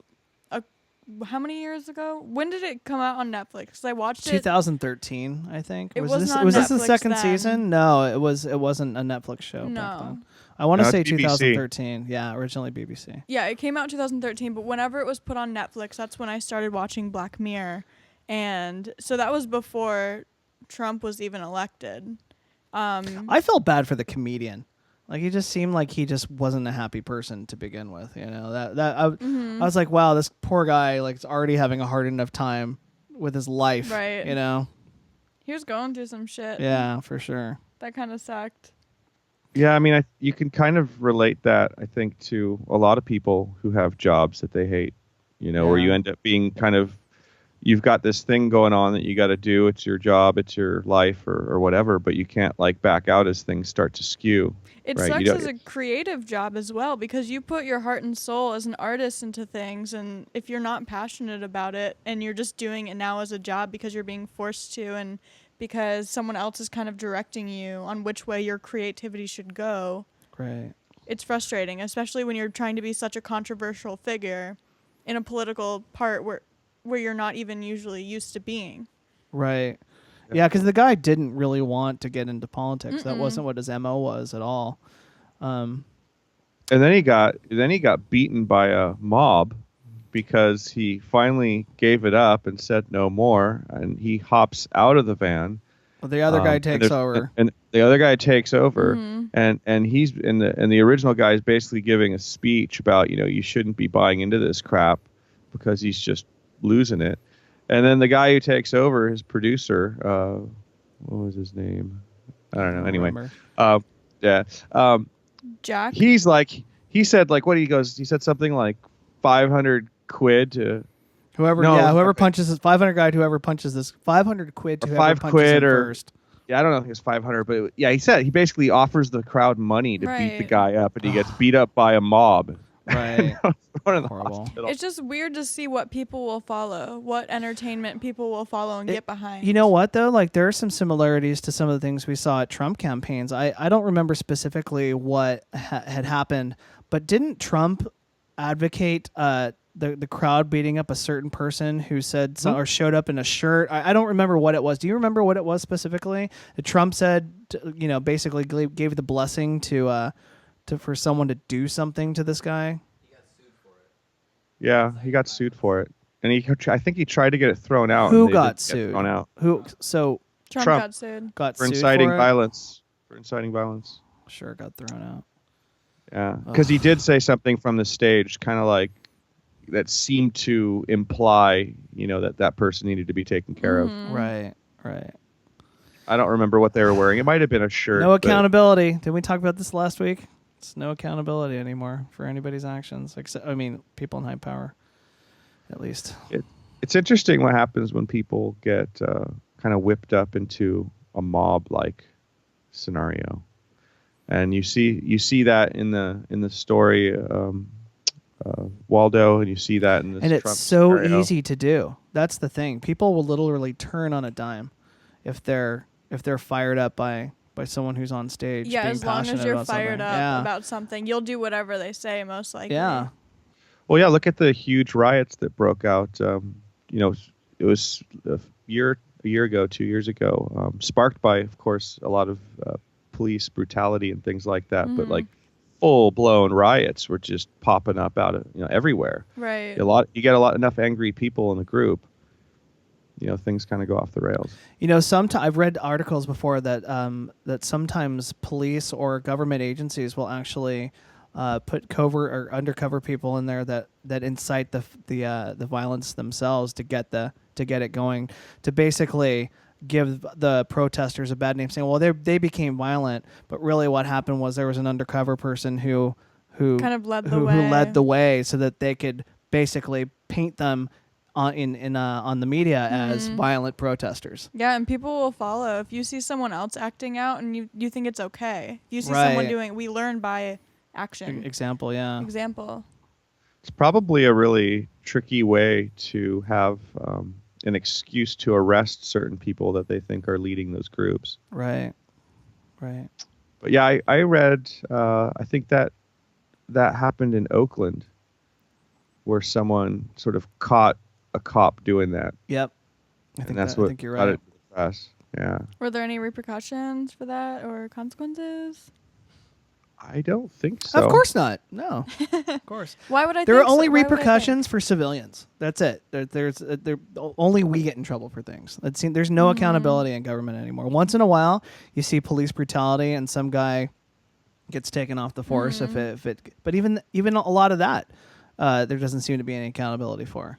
how many years ago? When did it come out on Netflix? 'Cause I watched it 2013, I think. It was wasn't this on was this the Netflix second then. season? No, it wasn't a Netflix show back No. then. I want to No, say it's BBC. 2013. Yeah, originally BBC. Yeah, it came out in 2013, but whenever it was put on Netflix, that's when I started watching Black Mirror. And so that was before Trump was even elected. I felt bad for the comedian. Like he just seemed like he just wasn't a happy person to begin with. You know I was like, wow, this poor guy like is already having a hard enough time with his life. Right. You know. He was going through some shit. Yeah, for sure. That kind of sucked. Yeah, I mean, you can kind of relate that, I think, to a lot of people who have jobs that they hate, where Yeah. you end up being kind of you've got this thing going on that you got to do. It's your job, it's your life, or whatever. But you can't like back out as things start to skew. It right? sucks as a creative job as well, because you put your heart and soul as an artist into things, and if you're not passionate about it and you're just doing it now as a job because you're being forced to, and because someone else is kind of directing you on which way your creativity should go, Right. it's frustrating, especially when you're trying to be such a controversial figure in a political part where you're not even usually used to being. Right. Yeah, because the guy didn't really want to get into politics. That wasn't what his MO was at all. And then he got beaten by a mob because he finally gave it up and said no more. And he hops out of the van. Well, the other guy takes over. And the other guy takes over. And he's the original guy is basically giving a speech about, you shouldn't be buying into this crap because he's just losing it. And then the guy who takes over, his producer, what was his name? I don't know. Anyway, Jack. He said like what he said something like 500 quid to whoever punches this 500 guy, whoever punches this 500 quid to whoever punches him first. Yeah, I don't know if it's 500, but he basically offers the crowd money to beat the guy up, and he gets beat up by a mob. Right. Horrible. It's just weird to see what people will follow, what entertainment people will follow and get behind. You know what, though? Like, there are some similarities to some of the things we saw at Trump campaigns. I don't remember specifically what had happened, but didn't Trump advocate the crowd beating up a certain person who said or showed up in a shirt? I don't remember what it was. Do you remember what it was specifically? Trump said, basically gave the blessing for someone to do something to this guy. He got sued for it. Yeah, he got sued for it, and I think he tried to get it thrown out. Who got sued? Thrown out. Who? So Trump got sued. Got for sued inciting for it? violence. For inciting violence. Sure, got thrown out. Yeah, because he did say something from the stage, kind of like that seemed to imply, that person needed to be taken care of. Right. I don't remember what they were wearing. It might have been a shirt. No accountability. Did we talk about this last week? It's no accountability anymore for anybody's actions, except people in high power, at least. It's interesting what happens when people get kind of whipped up into a mob-like scenario, and you see that in the story Waldo, and you see that in this. And Trump it's so scenario. easy to do. That's the thing. People will literally turn on a dime if they're fired up by someone who's on stage. Yeah, being as long as passionate you're about fired something. up about something, you'll do whatever they say, most likely. Yeah. Well, yeah. Look at the huge riots that broke out. It was a year ago, 2 years ago, sparked by, of course, a lot of police brutality and things like that. But like full-blown riots were just popping up out of everywhere. Right. You get enough angry people in the group. Things kind of go off the rails. Sometimes I've read articles before that that sometimes police or government agencies will actually put covert or undercover people in there that incite the violence themselves to get it going, to basically give the protesters a bad name, saying, well, they became violent, but really what happened was there was an undercover person who kind of led the way so that they could basically paint them on the media as violent protesters. Yeah, and people will follow. If you see someone else acting out and you think it's okay. If you see someone doing it, we learn by action. Example, yeah. Example. It's probably a really tricky way to have an excuse to arrest certain people that they think are leading those groups. Right. But yeah, I read, I think that happened in Oakland, where someone sort of caught a cop doing that. Yep. I think you're right. Yeah. Were there any repercussions for that or consequences? I don't think so. Of course not. No. Of course. Why would I There think are only so? Why would I repercussions for civilians. That's it. Only we get in trouble for things. There's no accountability in government anymore. Once in a while, you see police brutality and some guy gets taken off the force but even a lot of that there doesn't seem to be any accountability for.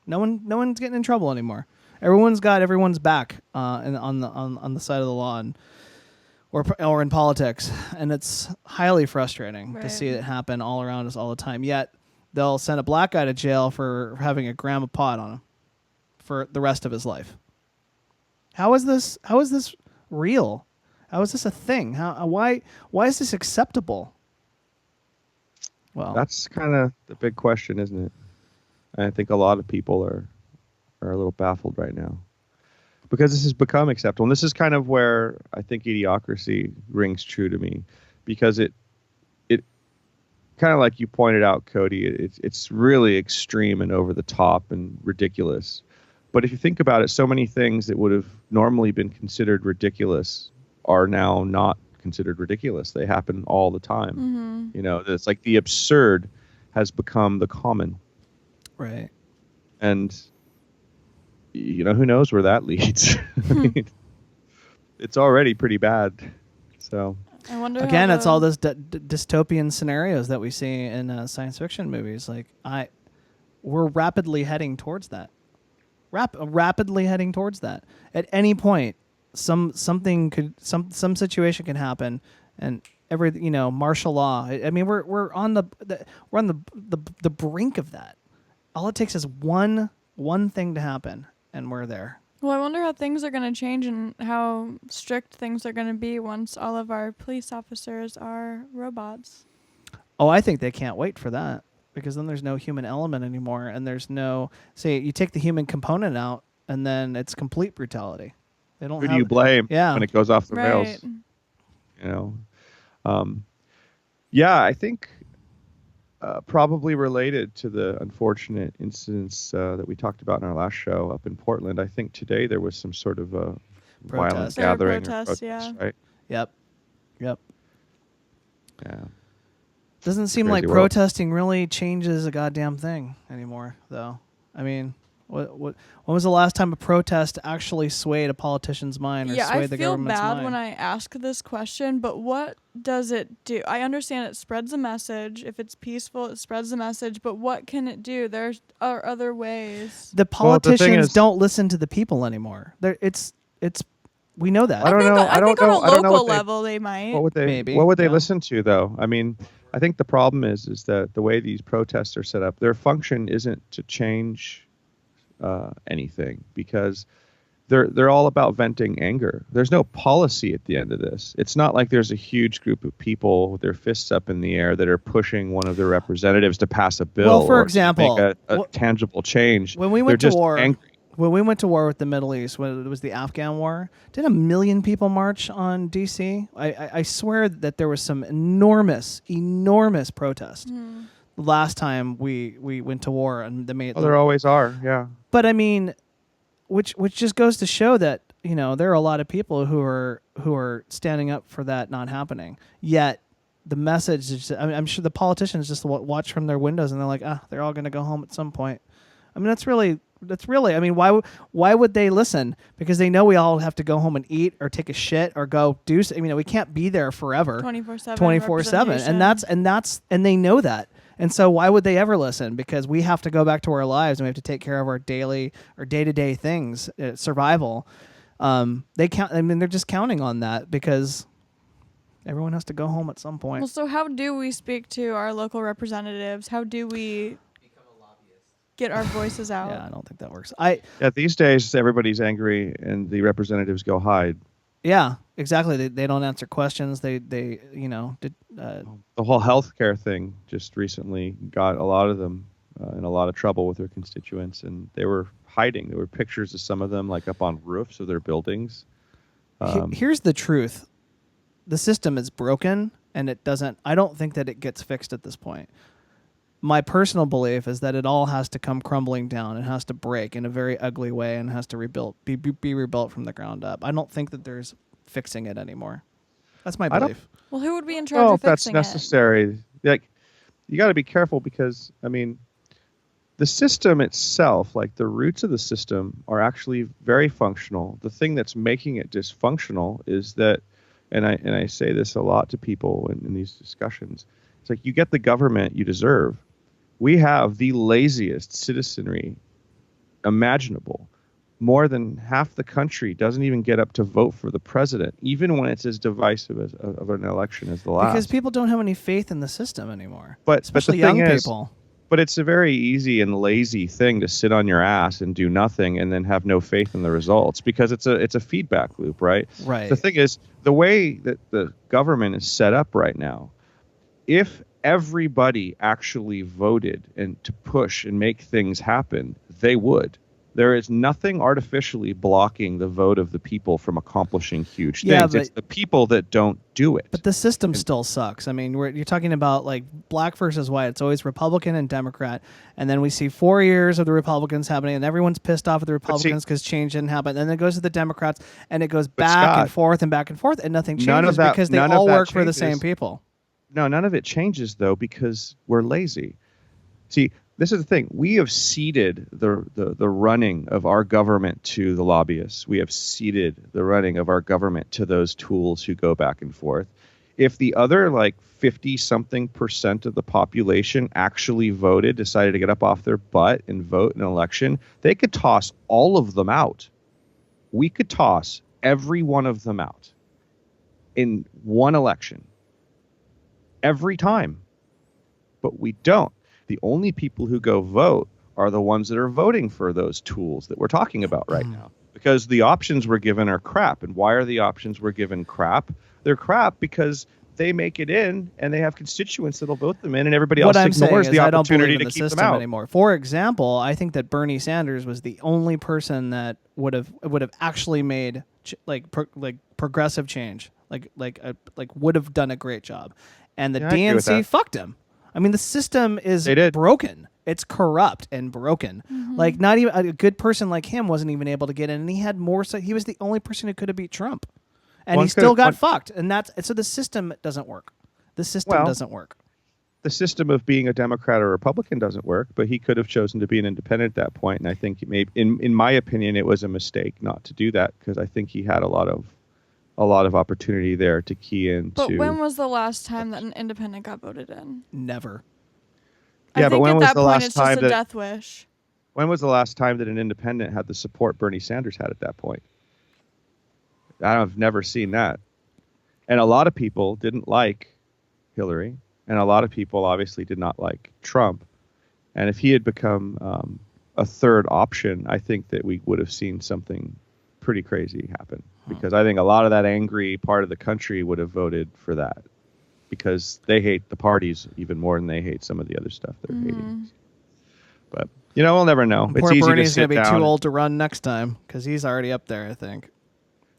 No one's getting in trouble anymore. Everyone's got everyone's back on the side of the law or in politics, and it's highly frustrating to see it happen all around us all the time. Yet they'll send a black guy to jail for having a gram of pot on him for the rest of his life. How is this real? How is this a thing? Why is this acceptable? Well, That's kind of the big question, isn't it? And I think a lot of people are a little baffled right now because this has become acceptable. And this is kind of where I think Idiocracy rings true to me, because it kind of like you pointed out, Cody, it's really extreme and over the top and ridiculous. But if you think about it, so many things that would have normally been considered ridiculous are now not considered ridiculous. They happen all the time. Mm-hmm. You know, it's like the absurd has become the common. right. And, you know, who knows where that leads? I mean, it's already pretty bad. So, I wonder. Again, it's all those dystopian scenarios that we see in science fiction movies. Like, we're rapidly heading towards that. Rapidly heading towards that. At any point, some situation can happen, and martial law. I mean, we're on the brink of that. All it takes is one thing to happen, and we're there. Well, I wonder how things are going to change and how strict things are going to be once all of our police officers are robots. Oh, I think they can't wait for that, because then there's no human element anymore, and there's no, say, you take the human component out, and then it's complete brutality. They don't. Who do you blame when it goes off the rails? You know, yeah, I think probably related to the unfortunate incidents that we talked about in our last show up in Portland. I think today there was some sort of a violent gathering. Protest, yeah. Right? Yep. Yeah. Doesn't seem like protesting really changes a goddamn thing anymore, though. I mean, when was the last time a protest actually swayed a politician's mind or swayed the government's mind? I feel bad when I ask this question, but what does it do? I understand it spreads a message. If it's peaceful, it spreads a message. But what can it do? There are other ways. The politicians don't listen to the people anymore. We know that. I don't know. I think on a local level they might. What would they listen to, though? I mean, I think the problem is that the way these protests are set up, their function isn't to change anything, because they're all about venting anger. There's no policy at the end of this. It's not like there's a huge group of people with their fists up in the air that are pushing one of their representatives to pass a bill. Well, for example, make a tangible change. When we went to war, angry. When we went to war with the Middle East, when it was the Afghan war, did 1 million people march on D.C.? I swear that there was some enormous protest. The last time we went to war, and they made. There always are, yeah. But I mean, which just goes to show that there are a lot of people who are standing up for that not happening. Yet the message is, I'm sure the politicians just watch from their windows and they're like, they're all going to go home at some point. I mean, that's really. I mean, why would they listen? Because they know we all have to go home and eat or take a shit or go do. I mean, we can't be there forever. 24/7. 24/7, and they know that. And so why would they ever listen? Because we have to go back to our lives and we have to take care of our daily or day-to-day things, survival. They count. I mean, they're just counting on that because everyone has to go home at some point. Well, so how do we speak to our local representatives? How do we get our voices out? Yeah, I don't think that works. These days everybody's angry and the representatives go hide. Yeah, exactly. They don't answer questions. They the whole healthcare thing just recently got a lot of them in a lot of trouble with their constituents, and they were hiding. There were pictures of some of them like up on roofs of their buildings. Here's the truth: the system is broken, and it doesn't. I don't think that it gets fixed at this point. My personal belief is that it all has to come crumbling down. It has to break in a very ugly way and has to be rebuilt from the ground up. I don't think that there's fixing it anymore. That's my belief. Well, who would be in charge of fixing it? That's necessary. Like, you got to be careful because, I mean, the system itself, like the roots of the system, are actually very functional. The thing that's making it dysfunctional is that, and I say this a lot to people in these discussions, it's like you get the government you deserve. We have the laziest citizenry imaginable. More than half the country doesn't even get up to vote for the president, even when it's as divisive of an election as the last. Because people don't have any faith in the system anymore. But especially the thing young is, people. But it's a very easy and lazy thing to sit on your ass and do nothing and then have no faith in the results, because it's a feedback loop, right? Right. The thing is, the way that the government is set up right now, if everybody actually voted and to push and make things happen, they would. There is nothing artificially blocking the vote of the people from accomplishing huge things. It's the people that don't do it. But the system still sucks. I mean, you're talking about like black versus white. It's always Republican and Democrat. And then we see 4 years of the Republicans happening, and everyone's pissed off at the Republicans because change didn't happen. And then it goes to the Democrats, and it goes back and forth, and nothing changes because they all work for the same people. No, none of it changes, though, because we're lazy. See, this is the thing. We have ceded the running of our government to the lobbyists. We have ceded the running of our government to those tools who go back and forth. If the other, like, 50-something% of the population actually voted, decided to get up off their butt and vote in an election, they could toss all of them out. We could toss every one of them out in one election. Every time. But we don't. The only people who go vote are the ones that are voting for those tools that we're talking about right now, because the options we're given are crap. And why are the options we're given crap? They're crap because they make it in and they have constituents that'll vote them in, and everybody else ignores the opportunity to keep them out anymore. For example, I think that Bernie Sanders was the only person that would have actually made progressive change, would have done a great job. And the DNC fucked him. I mean, the system is broken. It's corrupt and broken. Mm-hmm. Like, not even a good person like him wasn't even able to get in, and he had more. So he was the only person who could have beat Trump, and he still got fucked. And so the system doesn't work. The system doesn't work. The system of being a Democrat or Republican doesn't work, but he could have chosen to be an independent at that point. And I think in my opinion, it was a mistake not to do that, because I think he had a lot of opportunity there to key into. But when was the last time that an independent got voted in? Never. Yeah, but when was the last time it's just a death wish. When was the last time that an independent had the support Bernie Sanders had at that point? I've never seen that. And a lot of people didn't like Hillary, and a lot of people obviously did not like Trump. And if he had become a third option, I think that we would have seen something pretty crazy happen, because I think a lot of that angry part of the country would have voted for that, because they hate the parties even more than they hate some of the other stuff they're hating. But we'll never know. It's easy Bernie's to sit gonna be down. too old to run next time, because he's already up there, I think.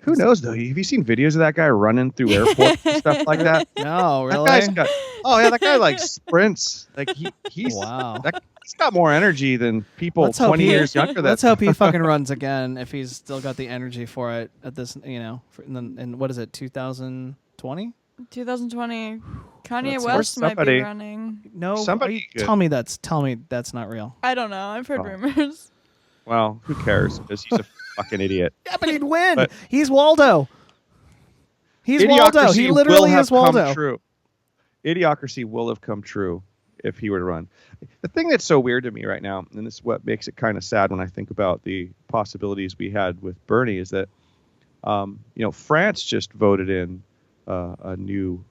Who knows though? Have you seen videos of that guy running through airports and stuff like that? No, really? That guy like sprints. Like he's wow. He's got more energy than people 20 years younger. Let's hope he fucking runs again if he's still got the energy for it at this, in what is it, 2020? 2020. Kanye West might be running. No, tell me that's not real. I don't know. I've heard rumors. Well, who cares? Because he's a fucking idiot. Yeah, but he'd win. He's Waldo. He's Waldo. He literally is Waldo. True. Idiocracy will have come true if he were to run. The thing that's so weird to me right now, and this is what makes it kind of sad when I think about the possibilities we had with Bernie, is that France just voted in a new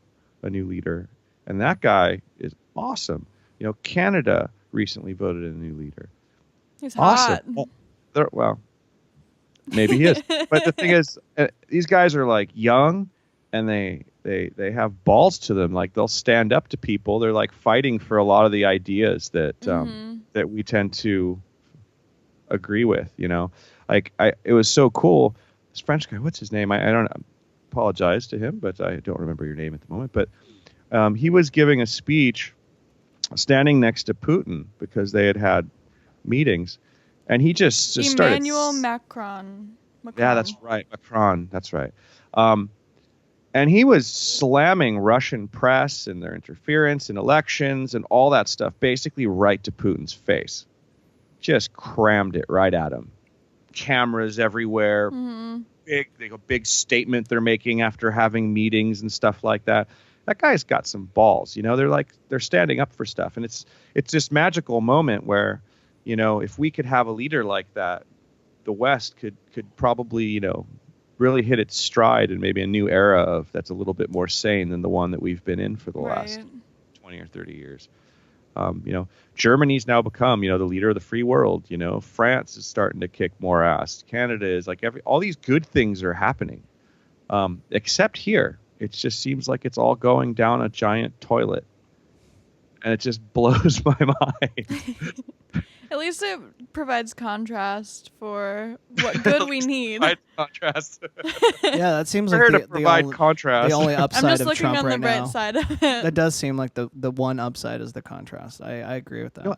leader, and that guy is awesome. Canada recently voted in a new leader. He's hot. Awesome. Well, maybe he is. But the thing is, these guys are like young, and they have balls to them. Like, they'll stand up to people. They're like fighting for a lot of the ideas that that we tend to agree with. It was so cool. This French guy, what's his name? I don't apologize to him, but I don't remember your name at the moment. But he was giving a speech standing next to Putin, because they had meetings, and he just started. Emmanuel Macron. Yeah, that's right. Macron. That's right. And he was slamming Russian press and their interference in elections and all that stuff, basically right to Putin's face. Just crammed it right at him. Cameras everywhere. Mm-hmm. Big statement they're making after having meetings and stuff like that. That guy's got some balls. They're standing up for stuff, and it's this magical moment where, if we could have a leader like that, the West could probably, really hit its stride in maybe a new era that's a little bit more sane than the one that we've been in for the last 20 or 30 years. Germany's now become, the leader of the free world. France is starting to kick more ass. Canada is like all these good things are happening, except here. It just seems like it's all going down a giant toilet, and it just blows my mind. At least it provides contrast for what good we need. Contrast. Yeah, that seems like We're here to provide contrast. the only I'm upside just of looking Trump on right the bright now. side of it. That does seem like the one upside is the contrast. I agree with that.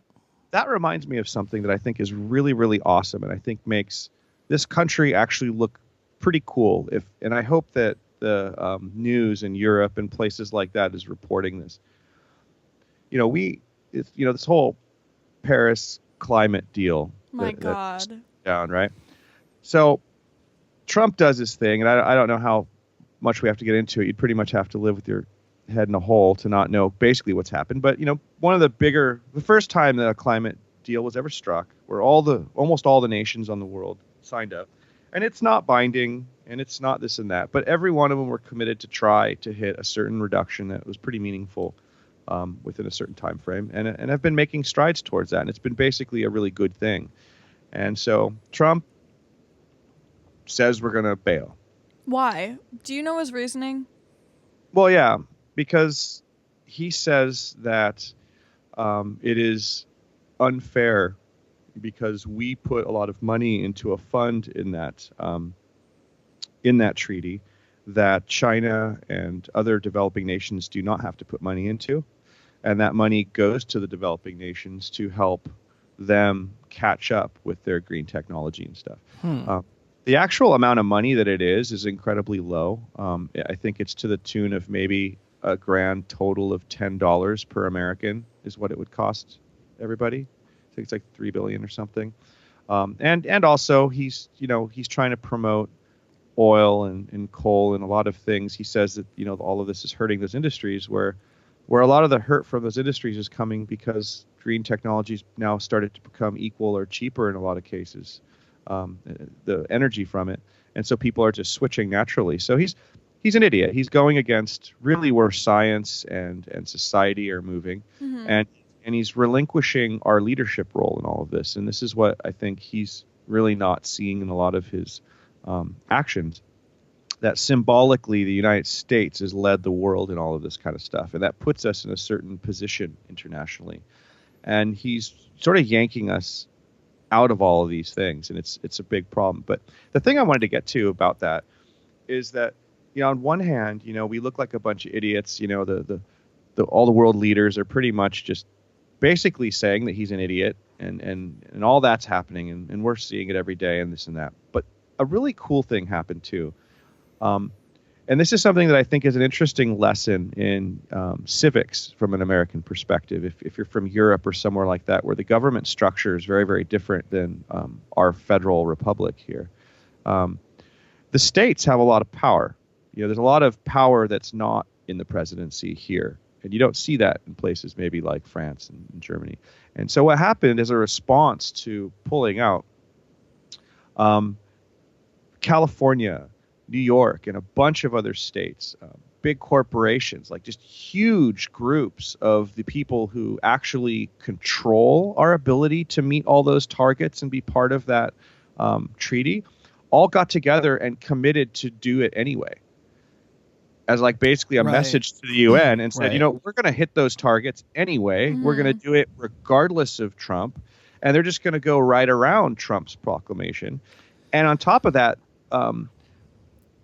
That reminds me of something that I think is really, really awesome, and I think makes this country actually look pretty cool. And I hope that the news in Europe and places like that is reporting this. This whole Paris climate deal. My God. Down, right? So Trump does his thing, and I don't know how much we have to get into it. You'd pretty much have to live with your head in a hole to not know basically what's happened. But, one of the first time that a climate deal was ever struck, where almost all the nations on the world signed up, and it's not binding, and it's not this and that, but every one of them were committed to try to hit a certain reduction that was pretty meaningful within a certain time frame, and have been making strides towards that, and it's been basically a really good thing. And so Trump says we're going to bail. Why? Do you know his reasoning? Well, yeah, because he says that it is unfair because we put a lot of money into a fund in that treaty that China and other developing nations do not have to put money into. And that money goes to the developing nations to help them catch up with their green technology and stuff. The actual amount of money that it is incredibly low. I think it's to the tune of maybe a grand total of $10 per American is what it would cost everybody. I think it's like $3 billion or something. And also he's trying to promote oil and coal and a lot of things. He says that, all of this is hurting those industries where a lot of the hurt from those industries is coming because green technologies now started to become equal or cheaper in a lot of cases, the energy from it. And so people are just switching naturally. So he's an idiot. He's going against really where science and society are moving. Mm-hmm. And he's relinquishing our leadership role in all of this. And this is what I think he's really not seeing in a lot of his actions, that symbolically the United States has led the world in all of this kind of stuff. And that puts us in a certain position internationally. And he's sort of yanking us out of all of these things. And it's a big problem. But the thing I wanted to get to about that is that, on one hand, we look like a bunch of idiots. All the world leaders are pretty much just basically saying that he's an idiot and all that's happening. And we're seeing it every day and this and that. But a really cool thing happened too. And this is something that I think is an interesting lesson in civics from an American perspective. If you're from Europe or somewhere like that, where the government structure is very, very different than our federal republic here. The states have a lot of power. There's a lot of power that's not in the presidency here. And you don't see that in places maybe like France and Germany. And so what happened as a response to pulling out, California, New York, and a bunch of other states, big corporations, like just huge groups of the people who actually control our ability to meet all those targets and be part of that treaty, all got together and committed to do it anyway. As like basically a message to the UN and said, we're going to hit those targets anyway. Mm-hmm. We're going to do it regardless of Trump. And they're just going to go right around Trump's proclamation. And on top of that,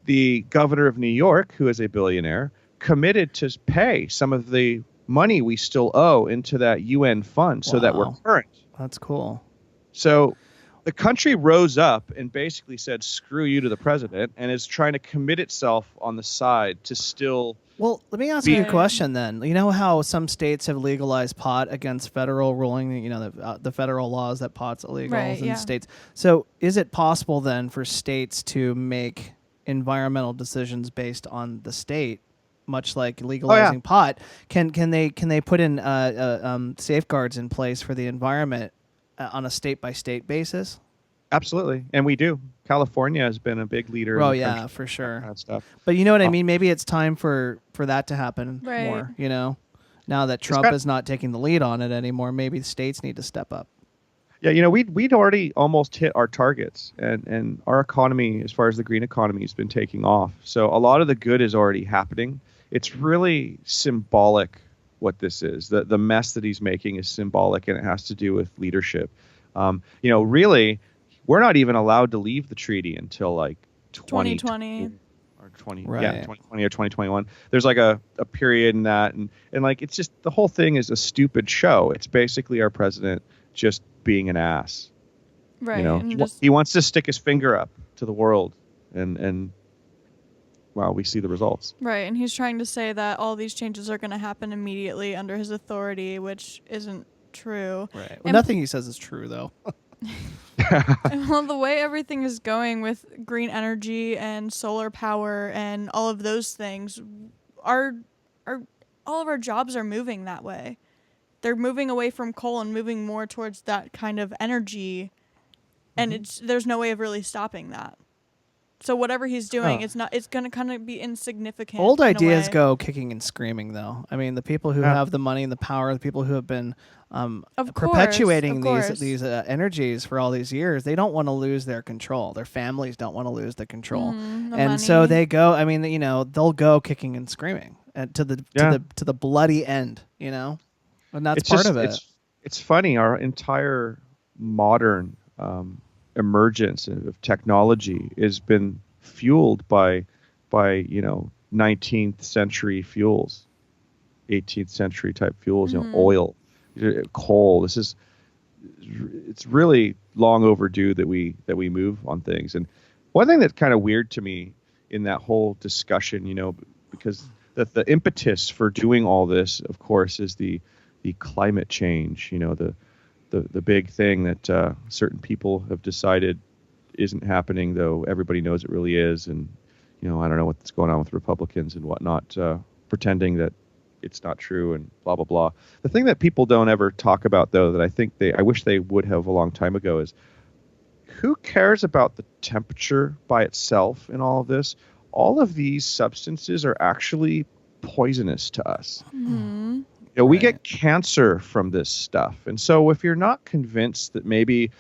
the governor of New York, who is a billionaire, committed to pay some of the money we still owe into that UN fund so that we're current. That's cool. So the country rose up and basically said, screw you to the president, and is trying to commit itself on the side to still... Well, let me ask you a question then. You know how some states have legalized pot against federal ruling, the federal laws that pot's illegal in states. So is it possible then for states to make environmental decisions based on the state, much like legalizing pot? Can they put in safeguards in place for the environment on a state-by-state basis? Absolutely, and we do. California has been a big leader. Oh, in the yeah, country, for sure. that kind of stuff. But you know what I mean? Maybe it's time for that to happen more, now that Trump is not taking the lead on it anymore, maybe the states need to step up. Yeah, we'd already almost hit our targets, and our economy, as far as the green economy, has been taking off. So a lot of the good is already happening. It's really symbolic what this is. The mess that he's making is symbolic, and it has to do with leadership. Really, we're not even allowed to leave the treaty until like 2020 or 20, right. 2020 or 2021. There's like a period in that, and like it's just the whole thing is a stupid show. It's basically our president just being an ass. Right. He wants to stick his finger up to the world, and well, we see the results. Right, and he's trying to say that all these changes are going to happen immediately under his authority, which isn't true. Right. Well, nothing he says is true, though. Well, the way everything is going with green energy and solar power and all of those things, all of our jobs are moving that way. They're moving away from coal and moving more towards that kind of energy, and there's no way of really stopping that. So whatever he's doing, it's going to kind of be insignificant. Old ideas go kicking and screaming, though. I mean, the people who have the money and the power, the people who have been perpetuating these energies for all these years, they don't want to lose their control. Their families don't want to lose the control, and so they go. I mean, they'll go kicking and screaming to the bloody end. And that's part of it. It's funny. Our entire modern emergence of technology has been fueled by 19th century fuels, 18th century type fuels, oil, coal. It's really long overdue that we move on things. And one thing that's kind of weird to me in that whole discussion, because the impetus for doing all this, of course, is the climate change, the big thing that certain people have decided isn't happening, though everybody knows it really is. And, I don't know what's going on with Republicans and whatnot, pretending that it's not true and blah, blah, blah. The thing that people don't ever talk about, though, that I wish they would have a long time ago is who cares about the temperature by itself in all of this? All of these substances are actually poisonous to us. Mm-hmm. We get cancer from this stuff. And so if you're not convinced that maybe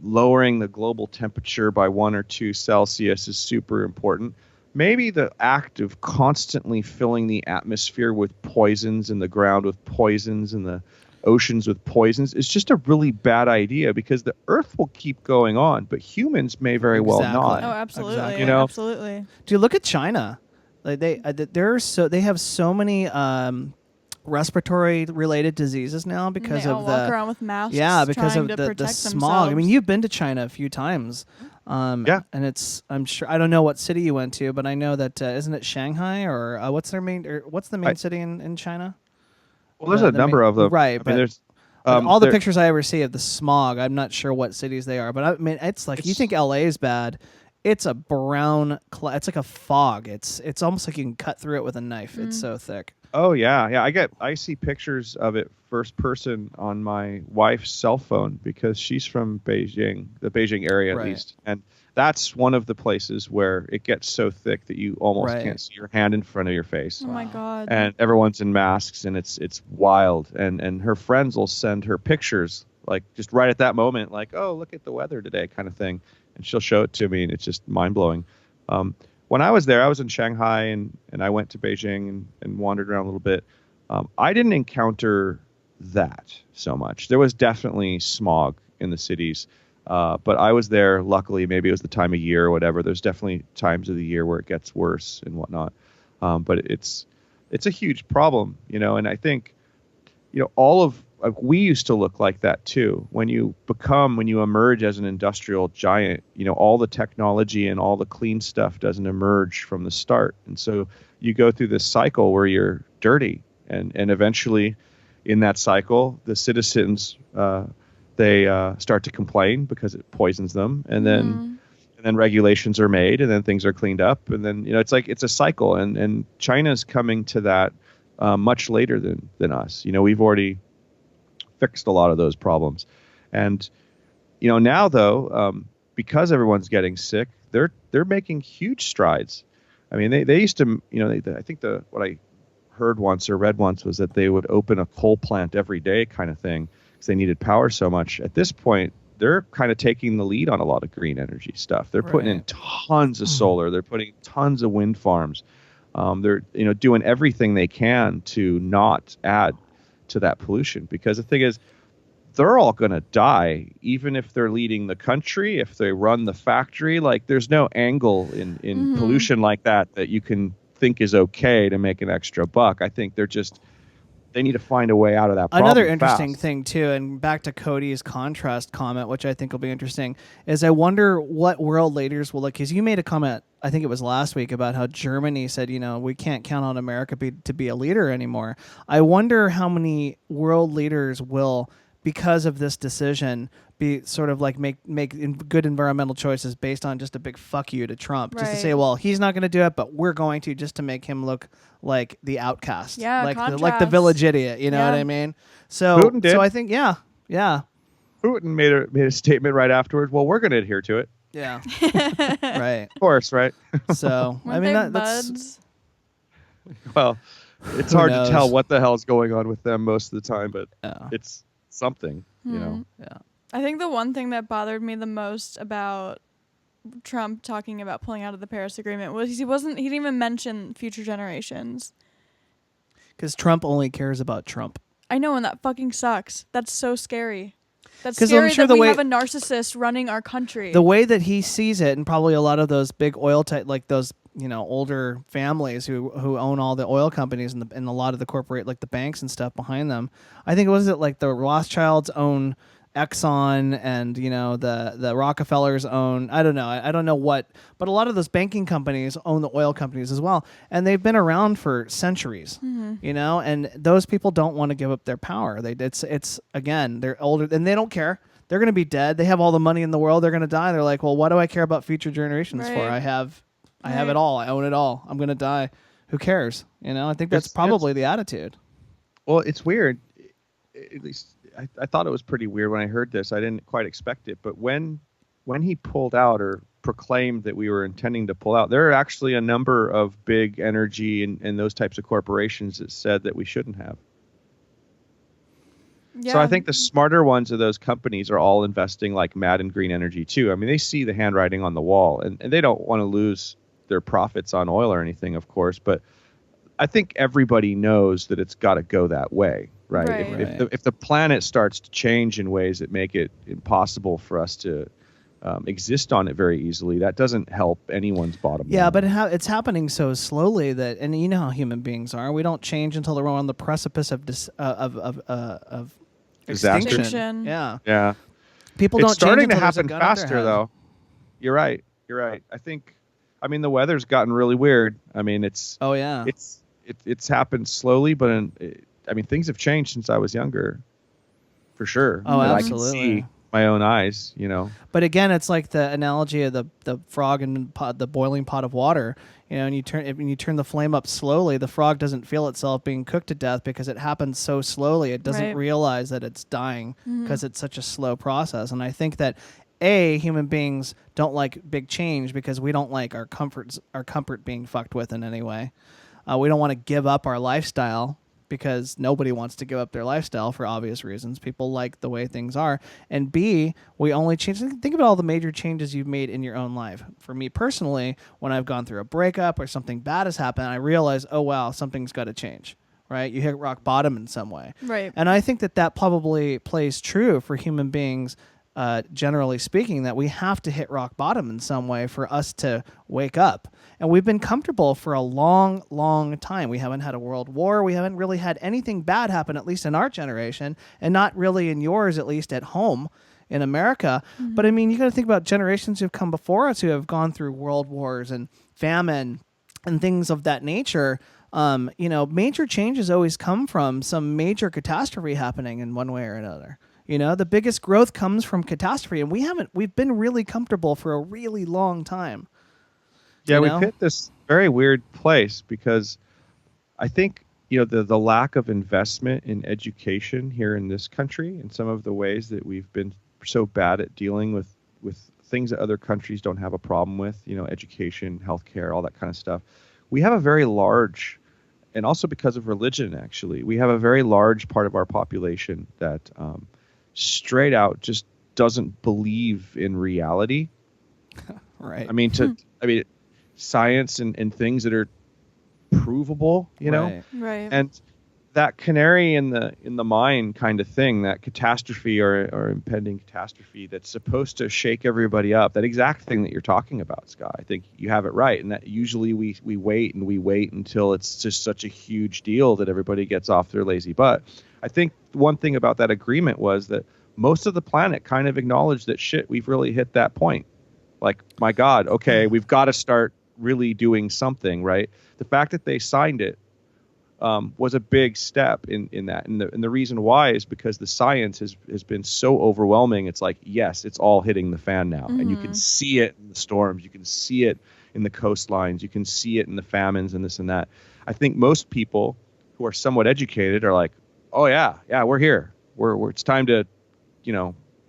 lowering the global temperature by 1 or 2 Celsius is super important, maybe the act of constantly filling the atmosphere with poisons and the ground with poisons and the oceans with poisons is just a really bad idea, because the earth will keep going on, but humans may very well not. Oh, absolutely. Exactly. Absolutely. Do you look at China? Like they have so many respiratory related diseases now because they of all walk around with masks. because of the smog. I mean, you've been to China a few times. And I'm sure, I don't know what city you went to, but I know that isn't it Shanghai or what's the main city in China? Well, there's a number of them, right? I mean, there's all the pictures I ever see of the smog. I'm not sure what cities they are, but I mean, it's like you think LA is bad. It's a brown. It's like a fog. It's almost like you can cut through it with a knife. It's so thick. Oh yeah. I see pictures of it first person on my wife's cell phone because she's from Beijing, the Beijing area at least, and that's one of the places where it gets so thick that you almost can't see your hand in front of your face. Oh my God! And everyone's in masks, and it's wild. And her friends will send her pictures, like just right at that moment, like, oh, look at the weather today, kind of thing, and she'll show it to me, and it's just mind blowing. When I was there, I was in Shanghai, and I went to Beijing and wandered around a little bit. I didn't encounter that so much. There was definitely smog in the cities, but I was there, luckily, maybe it was the time of year or whatever. There's definitely times of the year where it gets worse and whatnot. But it's a huge problem, and I think, all of we used to look like that too. When you emerge as an industrial giant, all the technology and all the clean stuff doesn't emerge from the start. And so you go through this cycle where you're dirty, and eventually in that cycle, the citizens, they start to complain because it poisons them. And then regulations are made, and then things are cleaned up. And then, it's a cycle, and China's coming to that much later than us. We've already fixed a lot of those problems. And, now though, because everyone's getting sick, they're making huge strides. I mean, they used to, I think what I heard once or read once was that they would open a coal plant every day kind of thing because they needed power so much. At this point, they're kind of taking the lead on a lot of green energy stuff. They're putting in tons of solar. They're putting tons of wind farms. They're doing everything they can to not add to that pollution, because the thing is, they're all going to die, even if they're leading the country, if they run the factory. Like, there's no angle in pollution like that you can think is okay to make an extra buck. I think they need to find a way out of that problem. Another interesting fast. thing too, and back to Cody's contrast comment, which I think will be interesting, is I wonder what world leaders will look. Because you made a comment, I think it was last week, about how Germany said, we can't count on America to be a leader anymore. I wonder how many world leaders will, because of this decision, be sort of like make good environmental choices based on just a big fuck you to Trump, just to say, well, he's not going to do it, but we're going to, just to make him look like the outcast, like the village idiot. You know what I mean? So, Putin did. So I think, yeah. Putin made a statement right afterwards. Well, we're going to adhere to it. Yeah, right. Of course, right? So I mean, that's well, it's hard to tell what the hell's going on with them most of the time, but it's something, Yeah. I think the one thing that bothered me the most about Trump talking about pulling out of the Paris Agreement was he didn't even mention future generations. Because Trump only cares about Trump. I know, and that fucking sucks. That's so scary. That's 'Cause scary I'm sure that the we way- have a narcissist running our country. The way that he sees it, and probably a lot of those big oil like those older families who own all the oil companies and a lot of the corporate, like the banks and stuff behind them. I think like the Rothschilds own Exxon, and the Rockefellers own, I don't know what, but a lot of those banking companies own the oil companies as well, and they've been around for centuries. And those people don't want to give up their power. It's again, they're older and they don't care. They're going to be dead. They have all the money in the world. They're going to die. They're like, well, what do I care about future generations for? I have it all. I own it all. I'm going to die. Who cares? I think that's probably the attitude. Well, it's weird. At least I thought it was pretty weird when I heard this. I didn't quite expect it. But when he pulled out or proclaimed that we were intending to pull out, there are actually a number of big energy and those types of corporations that said that we shouldn't have. Yeah. So I think the smarter ones of those companies are all investing like mad in green energy too. I mean, they see the handwriting on the wall, and they don't want to lose their profits on oil or anything, of course. But I think everybody knows that it's got to go that way, right? If the planet starts to change in ways that make it impossible for us to exist on it very easily, that doesn't help anyone's bottom line. Yeah, but it's happening so slowly that, and you know how human beings are. We don't change until we're on the precipice of extinction. Yeah. People it's don't starting change to until there's a happen gun up their faster, head. though. You're right. I mean, the weather's gotten really weird. I mean, it's happened slowly, but things have changed since I was younger, for sure. Oh, absolutely. I can see my own eyes, But again, it's like the analogy of the frog in the boiling pot of water. And when you turn the flame up slowly, the frog doesn't feel itself being cooked to death because it happens so slowly. It doesn't realize that it's dying because it's such a slow process. And I think that human beings don't like big change because we don't like our comfort being fucked with in any way. We don't want to give up our lifestyle because nobody wants to give up their lifestyle for obvious reasons. People like the way things are. And B, we only change. Think about all the major changes you've made in your own life. For me personally, when I've gone through a breakup or something bad has happened, I realize, oh, wow, something's got to change. Right? You hit rock bottom in some way. Right. And I think that probably plays true for human beings, generally speaking, that we have to hit rock bottom in some way for us to wake up. And we've been comfortable for a long, long time. We haven't had a world war. We haven't really had anything bad happen, at least in our generation, and not really in yours, at least at home in America. Mm-hmm. But I mean, you got to think about generations who've come before us who have gone through world wars and famine and things of that nature. Major changes always come from some major catastrophe happening in one way or another. The biggest growth comes from catastrophe, and we've been really comfortable for a really long time. Yeah, we've hit this very weird place because I think, the lack of investment in education here in this country and some of the ways that we've been so bad at dealing with things that other countries don't have a problem with, education, healthcare, all that kind of stuff. We have a very large and also because of religion. Actually, we have a very large part of our population that straight out just doesn't believe in reality. Right. I mean, science and things that are provable, you know, Right. and that canary in the mine kind of thing, that catastrophe or impending catastrophe that's supposed to shake everybody up, that exact thing that you're talking about, Scott. I think you have it right. And that usually we wait until it's just such a huge deal that everybody gets off their lazy butt. I think one thing about that agreement was that most of the planet kind of acknowledged that shit, we've really hit that point. Like, my God, okay, we've got to start really doing something, right? The fact that they signed it was a big step in that. And the reason why is because the science has been so overwhelming. It's like, yes, it's all hitting the fan now. And you can see it in the storms. You can see it in the coastlines. You can see it in the famines and this and that. I think most people who are somewhat educated are like, oh, yeah, we're here. It's time to,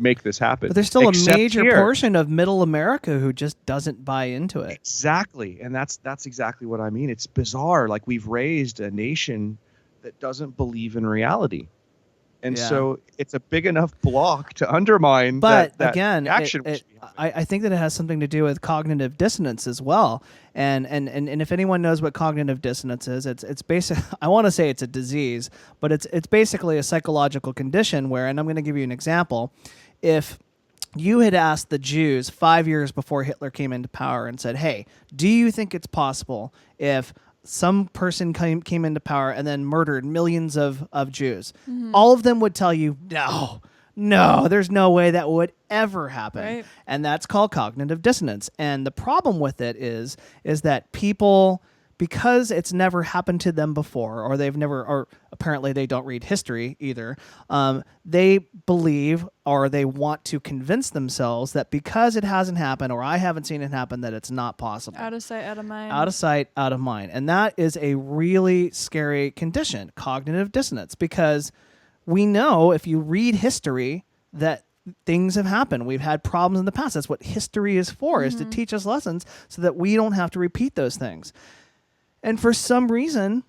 make this happen. But there's still Except a major here. portion of middle America who just doesn't buy into it. Exactly. And that's exactly what I mean. It's bizarre. Like, we've raised a nation that doesn't believe in reality. And so it's a big enough block to undermine but that again, action. I think that it has something to do with cognitive dissonance as well. And if anyone knows what cognitive dissonance is, it's basic. I want to say it's a disease, but it's basically a psychological condition where, and I'm going to give you an example. If you had asked the Jews 5 years before Hitler came into power and said, hey, do you think it's possible if some person came into power and then murdered millions of Jews? All of them would tell you, no, there's no way that would ever happen. Right. And that's called cognitive dissonance. And the problem with it is that people, because it's never happened to them before, or apparently they don't read history either, they believe, or they want to convince themselves that because it hasn't happened, or I haven't seen it happen, that it's not possible. Out of sight, out of mind. Out of sight, out of mind. And that is a really scary condition, cognitive dissonance, because we know if you read history that things have happened. We've had problems in the past. That's what history is for, is to teach us lessons so that we don't have to repeat those things. And for some reason,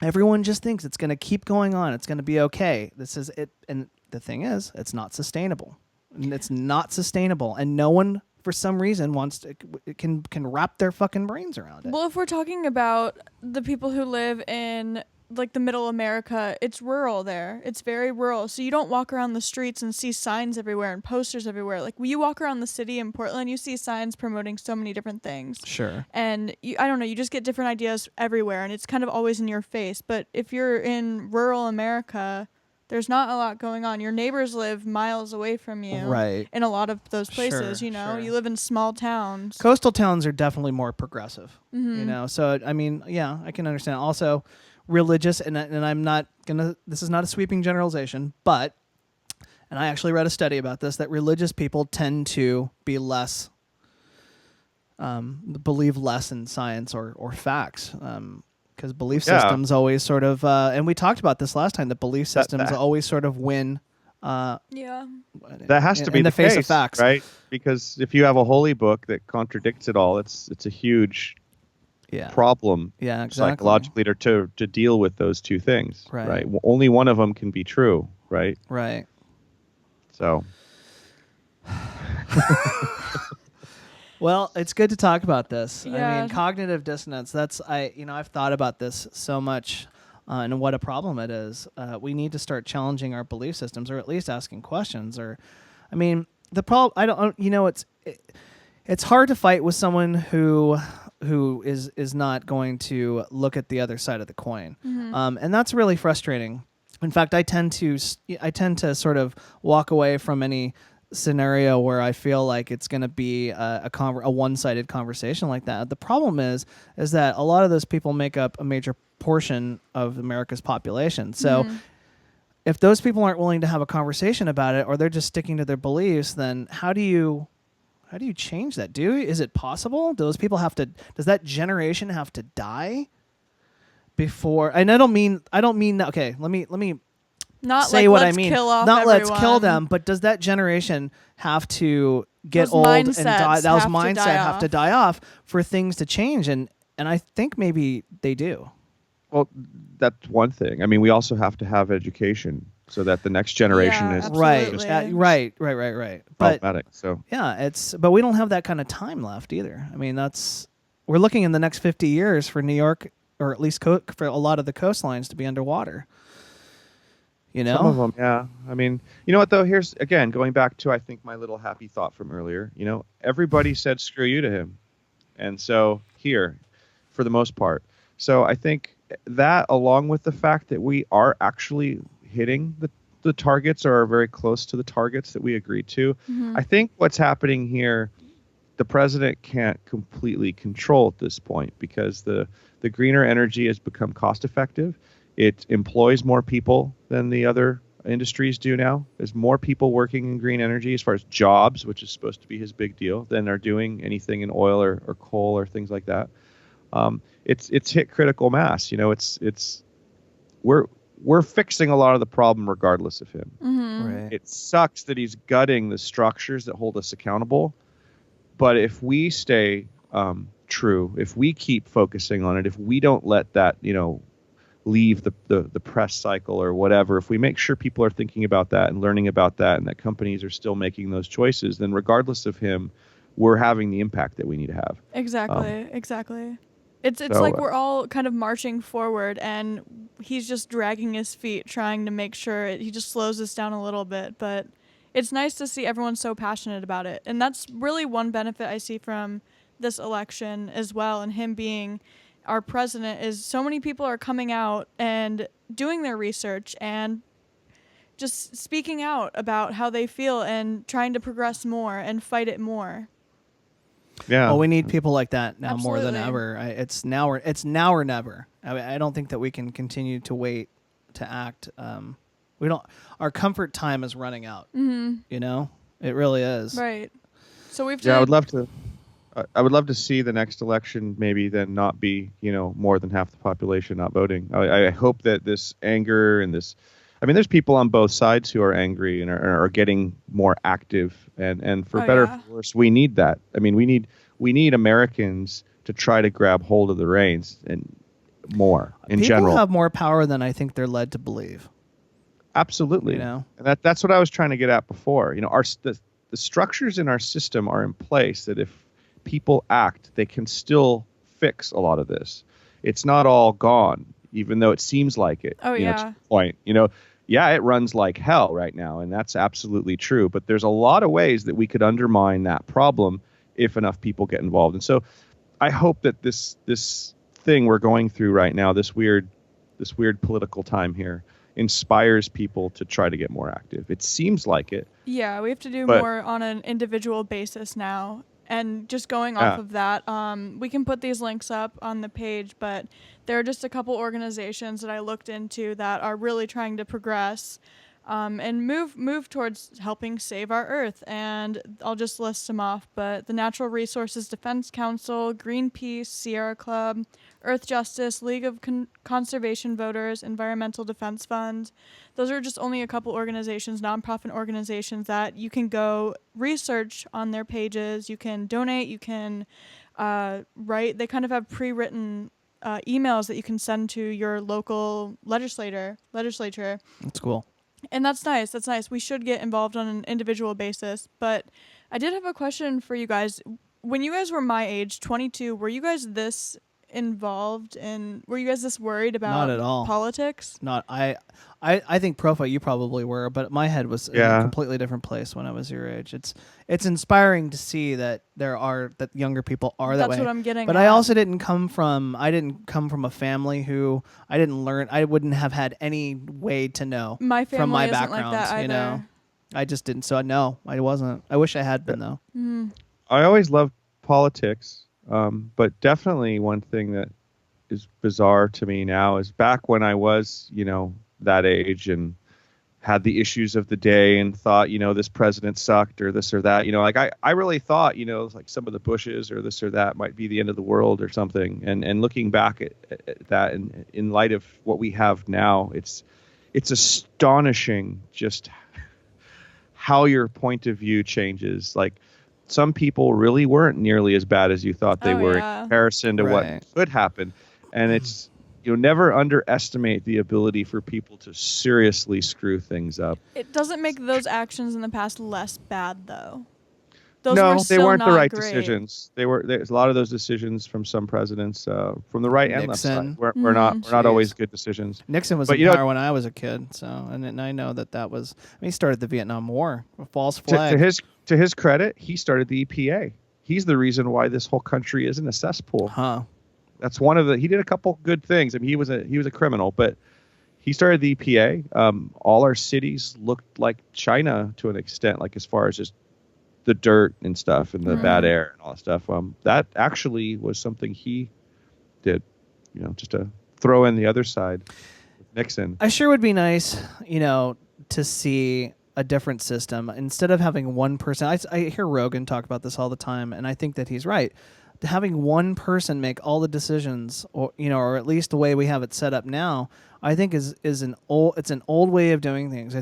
everyone just thinks it's going to keep going on. It's going to be okay. This is it. And the thing is, it's not sustainable. And it's not sustainable. And no one, for some reason, can wrap their fucking brains around it. Well, if we're talking about the people who live in like the middle America, it's rural there. It's very rural. So you don't walk around the streets and see signs everywhere and posters everywhere. Like when you walk around the city in Portland, you see signs promoting so many different things. Sure. And I don't know, you just get different ideas everywhere and it's kind of always in your face. But if you're in rural America, there's not a lot going on. Your neighbors live miles away from you. Right. In a lot of those places, Sure, you know, sure. you live in small towns. Coastal towns are definitely more progressive, you know? So, I mean, yeah, I can understand. Also, religious, and I'm not gonna, this is not a sweeping generalization, but, and I actually read a study about this, that religious people tend to be less, believe less in science or facts, because belief systems always sort of, and we talked about this last time, that belief systems always sort of win. Yeah. That has to be in the face case, of facts, right? Because if you have a holy book that contradicts it all, it's a huge problem, exactly. psychologically to deal with those two things, right? Only one of them can be true, right? Right. So, well, it's good to talk about this. Yeah. I mean, cognitive dissonance. I've thought about this so much, and what a problem it is. We need to start challenging our belief systems, or at least asking questions. Or, I mean, the problem. It's hard to fight with someone who is not going to look at the other side of the coin, and that's really frustrating. In fact, I tend to sort of walk away from any scenario where I feel like it's going to be a one-sided conversation like that. The problem is that a lot of those people make up a major portion of America's population. So if those people aren't willing to have a conversation about it, or they're just sticking to their beliefs, then how do you change that? Is it possible? Does that generation have to die before? And I don't mean okay, let me Not say like what let's I mean. kill off Not everyone. let's kill them, but does that generation have to get Those old and mindsets die? Those have to mindsets die have to off. die off for things to change, and I think maybe they do. Well, that's one thing. I mean, we also have to have education so that the next generation Yeah, is absolutely. Right. But problematic. So yeah, but we don't have that kind of time left either. I mean, we're looking in the next 50 years for New York, or at least for a lot of the coastlines to be underwater. You know? some of them, yeah. I mean, you know what though? Here's again going back to I think my little happy thought from earlier. You know, everybody said screw you to him, and so here, for the most part. So I think that, along with the fact that we are actually hitting the targets, or are very close to the targets that we agreed to, I think what's happening here, the president can't completely control at this point, because the greener energy has become cost effective. It employs more people than the other industries do now. There's more people working in green energy as far as jobs, which is supposed to be his big deal, than are doing anything in oil or coal or things like that. It's hit critical mass. You know, we're fixing a lot of the problem regardless of him. Right. It sucks that he's gutting the structures that hold us accountable. But if we stay true, if we keep focusing on it, if we don't let that, you know, leave the press cycle or whatever, if we make sure people are thinking about that and learning about that, and that companies are still making those choices, then regardless of him, we're having the impact that we need to have. Exactly. It's like we're all kind of marching forward, and he's just dragging his feet, trying to make sure he just slows us down a little bit. But it's nice to see everyone so passionate about it. And that's really one benefit I see from this election as well, and him being our president, is so many people are coming out and doing their research and just speaking out about how they feel and trying to progress more and fight it more. Yeah. Well, we need people like that now more than Absolutely. ever. It's now or never. I don't think that we can continue to wait to act. We don't. Our comfort time is running out. You know, it really is. Right. So we've. Yeah, I would love to. I would love to see the next election maybe then not be, you know, more than half the population not voting. I hope that this anger and this, I mean, there's people on both sides who are angry and are getting more active, and for better or for worse, we need that. I mean, we need Americans to try to grab hold of the reins and more in general. People have more power than I think they're led to believe. Absolutely. You know, and that's what I was trying to get at before. You know, the structures in our system are in place that if people act, they can still fix a lot of this. It's not all gone, even though it seems like it. Oh, you know, yeah. to the point. You know, yeah, it runs like hell right now, and that's absolutely true. But there's a lot of ways that we could undermine that problem if enough people get involved. And so, I hope that this thing we're going through right now, this weird political time here, inspires people to try to get more active. It seems like it. Yeah, we have to do more on an individual basis now. And just going off of that, we can put these links up on the page, but there are just a couple organizations that I looked into that are really trying to progress and move towards helping save our Earth. And I'll just list them off, but the Natural Resources Defense Council, Greenpeace, Sierra Club, Earth Justice, League of Conservation Voters, Environmental Defense Fund. Those are just only a couple organizations, nonprofit organizations that you can go research on their pages. You can donate. You can write. They kind of have pre-written emails that you can send to your local legislature. that's cool. And that's nice. That's nice. We should get involved on an individual basis. But I did have a question for you guys. When you guys were my age, 22, were you guys this involved in? Were you guys this worried about Not at all. politics? Not I think Profa, you probably were, but my head was in a completely different place when I was your age. It's inspiring to see that that younger people are that way. That's what I'm getting But at. I also didn't come from a family who I wouldn't have had any way to know My family from my isn't background, like that either. you know. I just didn't. So no, I wasn't. I wish I had been though. I always loved politics, but definitely one thing that is bizarre to me now is back when I was, you know, that age and had the issues of the day and thought, you know, this president sucked or this or that, you know, like I really thought, you know, like some of the Bushes or this or that might be the end of the world or something. And looking back at that and in light of what we have now, it's astonishing just how your point of view changes. Like some people really weren't nearly as bad as you thought they were in comparison to what could happen. And never underestimate the ability for people to seriously screw things up. It doesn't make those actions in the past less bad, though. Those No, were they still weren't the not right great. decisions. There's a lot of those decisions from some presidents, from the right and left Nixon. side. Were not always good decisions. Nixon was But in power when I was a kid, so and I know that was. I mean, he started the Vietnam War, a false flag. To his credit, he started the EPA. He's the reason why this whole country isn't a cesspool. Huh. That's one of the. He did a couple good things. I mean, he was a criminal, but he started the EPA. All our cities looked like China to an extent, like as far as just the dirt and stuff and the bad air and all that stuff. That actually was something he did, just to throw in the other side with Nixon. I sure would be nice, to see a different system instead of having one person. I hear Rogan talk about this all the time, and I think that he's right. Having one person make all the decisions, or at least the way we have it set up now, I think is an old way of doing things.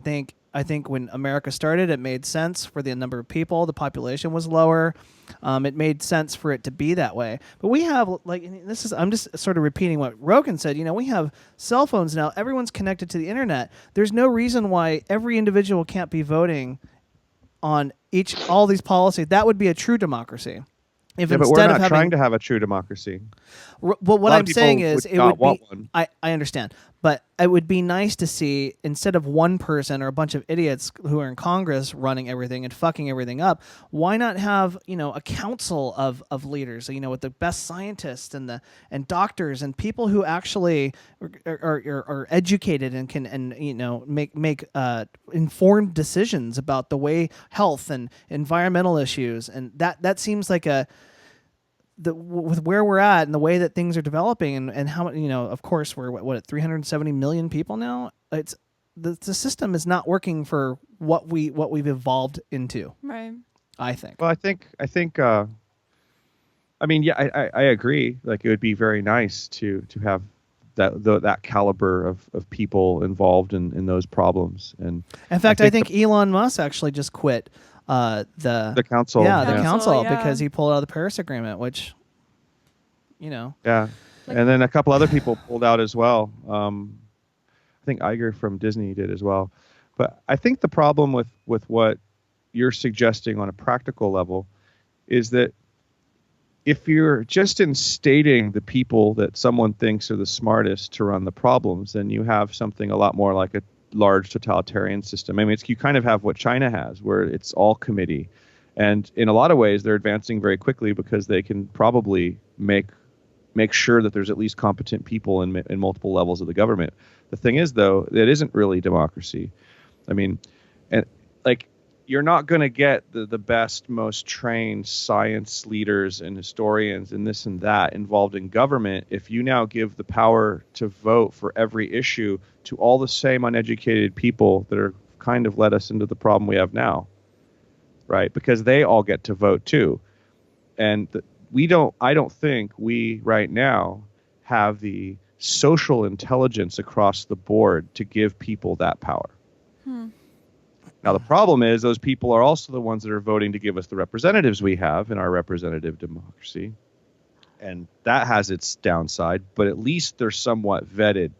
I think when America started, it made sense for the number of people. The population was lower. It made sense for it to be that way. But we have, I'm just sort of repeating what Rogan said. We have cell phones now. Everyone's connected to the internet. There's no reason why every individual can't be voting on all these policies. That would be a true democracy. But we're not trying to have a true democracy. Well, what I'm saying is, it would be. One. I understand, but it would be nice to see, instead of one person or a bunch of idiots who are in Congress running everything and fucking everything up, why not have a council of leaders, with the best scientists and doctors and people who actually are educated and can make informed decisions about the way health and environmental issues, and that seems like with where we're at and the way that things are developing and how, of course we're at 370 million people now. It's the system is not working for what we've evolved into. Right. I think. Well, I think. I mean, yeah, I agree. Like, it would be very nice to have that caliber of people involved in those problems. And in fact, I think Elon Musk actually just quit the council. Yeah, the Yeah. council, Yeah. because he pulled out of the Paris Agreement, which, Yeah, and then a couple other people pulled out as well. I think Iger from Disney did as well. But I think the problem with what you're suggesting on a practical level is that if you're just instating the people that someone thinks are the smartest to run the problems, then you have something a lot more like a large totalitarian system. I mean, you kind of have what China has, where it's all committee. And in a lot of ways, they're advancing very quickly because they can probably make sure that there's at least competent people in multiple levels of the government. The thing is, though, it isn't really democracy. I mean, and you're not going to get the best, most trained science leaders and historians and this and that involved in government if you now give the power to vote for every issue to all the same uneducated people that are kind of led us into the problem we have now, right? Because they all get to vote too. And I don't think we right now have the social intelligence across the board to give people that power. Now, the problem is those people are also the ones that are voting to give us the representatives we have in our representative democracy. And that has its downside, but at least they're somewhat vetted,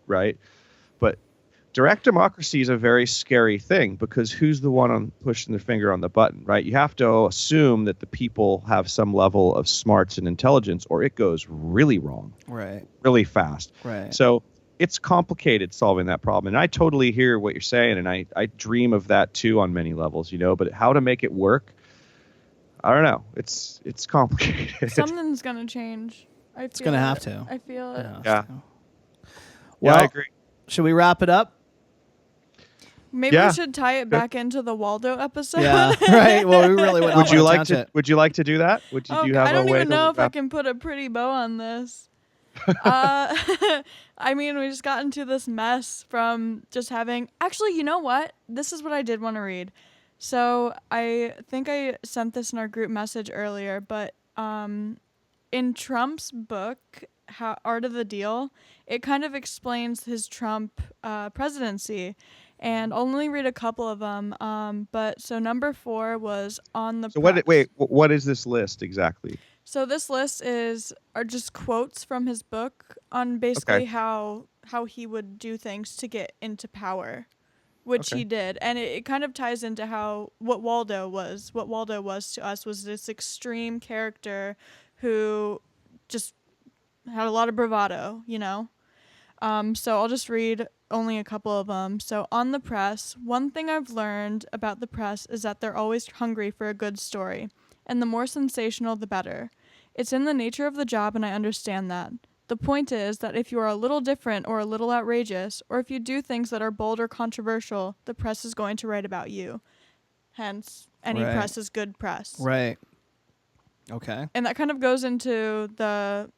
right? But direct democracy is a very scary thing because who's the one pushing their finger on the button, right? You have to assume that the people have some level of smarts and intelligence or it goes really wrong. Right. Really fast. Right. So it's complicated solving that problem. And I totally hear what you're saying. And I dream of that too on many levels, but how to make it work, I don't know. It's complicated. Something's going to change. It's going to have to. I feel it. Yeah. Well, I agree. Should we wrap it up? Maybe we should tie it back into the Waldo episode. Yeah, right. Well, we really would. Would you like to do that? Would you have a way? I don't even know if I can put a pretty bow on this. I mean, we just got into this mess from just having. Actually, you know what? This is what I did want to read. So I think I sent this in our group message earlier, but in Trump's book, Art of the Deal, it kind of explains his Trump presidency. And I'll only read a couple of them. But so number 4 was on the. So what is this list exactly? So this list are just quotes from his book on basically Okay. how he would do things to get into power, which Okay. he did, and it kind of ties into what Waldo was. What Waldo was to us was this extreme character who just had a lot of bravado, you know. So I'll just read only a couple of them. So on the press, one thing I've learned about the press is that they're always hungry for a good story, and the more sensational, the better. It's in the nature of the job, and I understand that. The point is that if you are a little different or a little outrageous, or if you do things that are bold or controversial, the press is going to write about you. Hence, any Right. press is good press. Right. Okay. And that kind of goes into the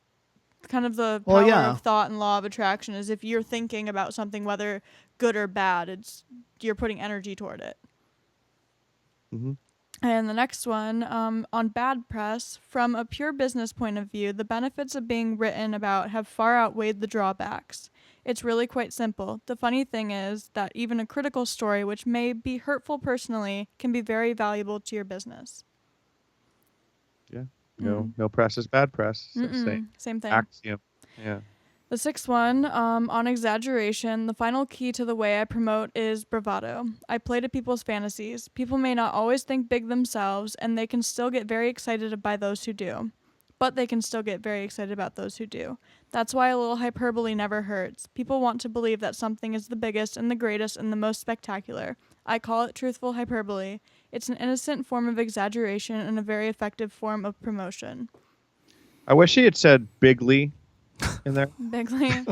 power Well, yeah. of thought and law of attraction is if you're thinking about something, whether good or bad, you're putting energy toward it. Mm-hmm. And the next one, on bad press, from a pure business point of view, the benefits of being written about have far outweighed the drawbacks. It's really quite simple. The funny thing is that even a critical story, which may be hurtful personally, can be very valuable to your business. Yeah. No press is bad press. Same thing. Axiom. Yeah. The sixth one, on exaggeration, the final key to the way I promote is bravado. I play to people's fantasies. People may not always think big themselves, and they can still get very excited by those who do. But they can still get very excited about those who do. That's why a little hyperbole never hurts. People want to believe that something is the biggest and the greatest and the most spectacular. I call it truthful hyperbole. It's an innocent form of exaggeration and a very effective form of promotion. I wish he had said bigly in there. Bigly.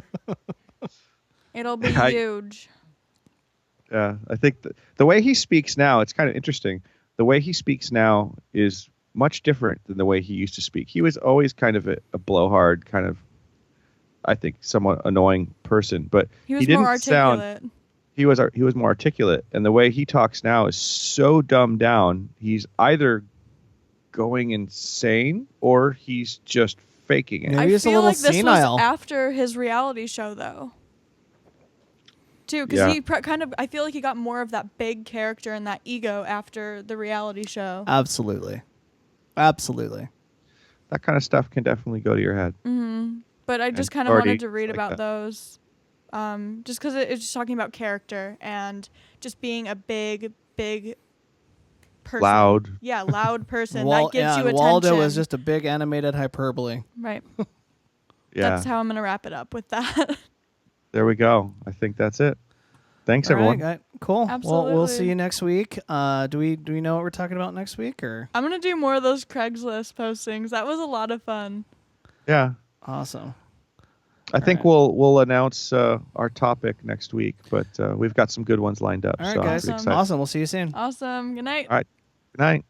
It'll be huge. Yeah, I think the way he speaks now, it's kind of interesting. The way he speaks now is much different than the way he used to speak. He was always kind of a blowhard, kind of, I think, somewhat annoying person. But He was didn't more articulate. he was more articulate, and the way he talks now is so dumbed down. He's either going insane or he's just faking it. Maybe I he's a feel little like this senile. was after his reality show, though. Too, because he I feel like he got more of that big character and that ego after the reality show. Absolutely. That kind of stuff can definitely go to your head. Mm-hmm. But I just kind of wanted to read about those. Just because it's just talking about character and just being a big person. Loud. Yeah, loud person. That gets you attention. Waldo was just a big animated hyperbole. Right. Yeah. That's how I'm going to wrap it up with that. There we go. I think that's it. Thanks, everyone. Right, cool. Absolutely. Well, we'll see you next week. Do we know what we're talking about next week, or? I'm going to do more of those Craigslist postings. That was a lot of fun. Yeah. Awesome. I think we'll announce our topic next week, but we've got some good ones lined up. All right, so guys. I'm pretty excited. Awesome. We'll see you soon. Awesome. Good night. All right. Good night.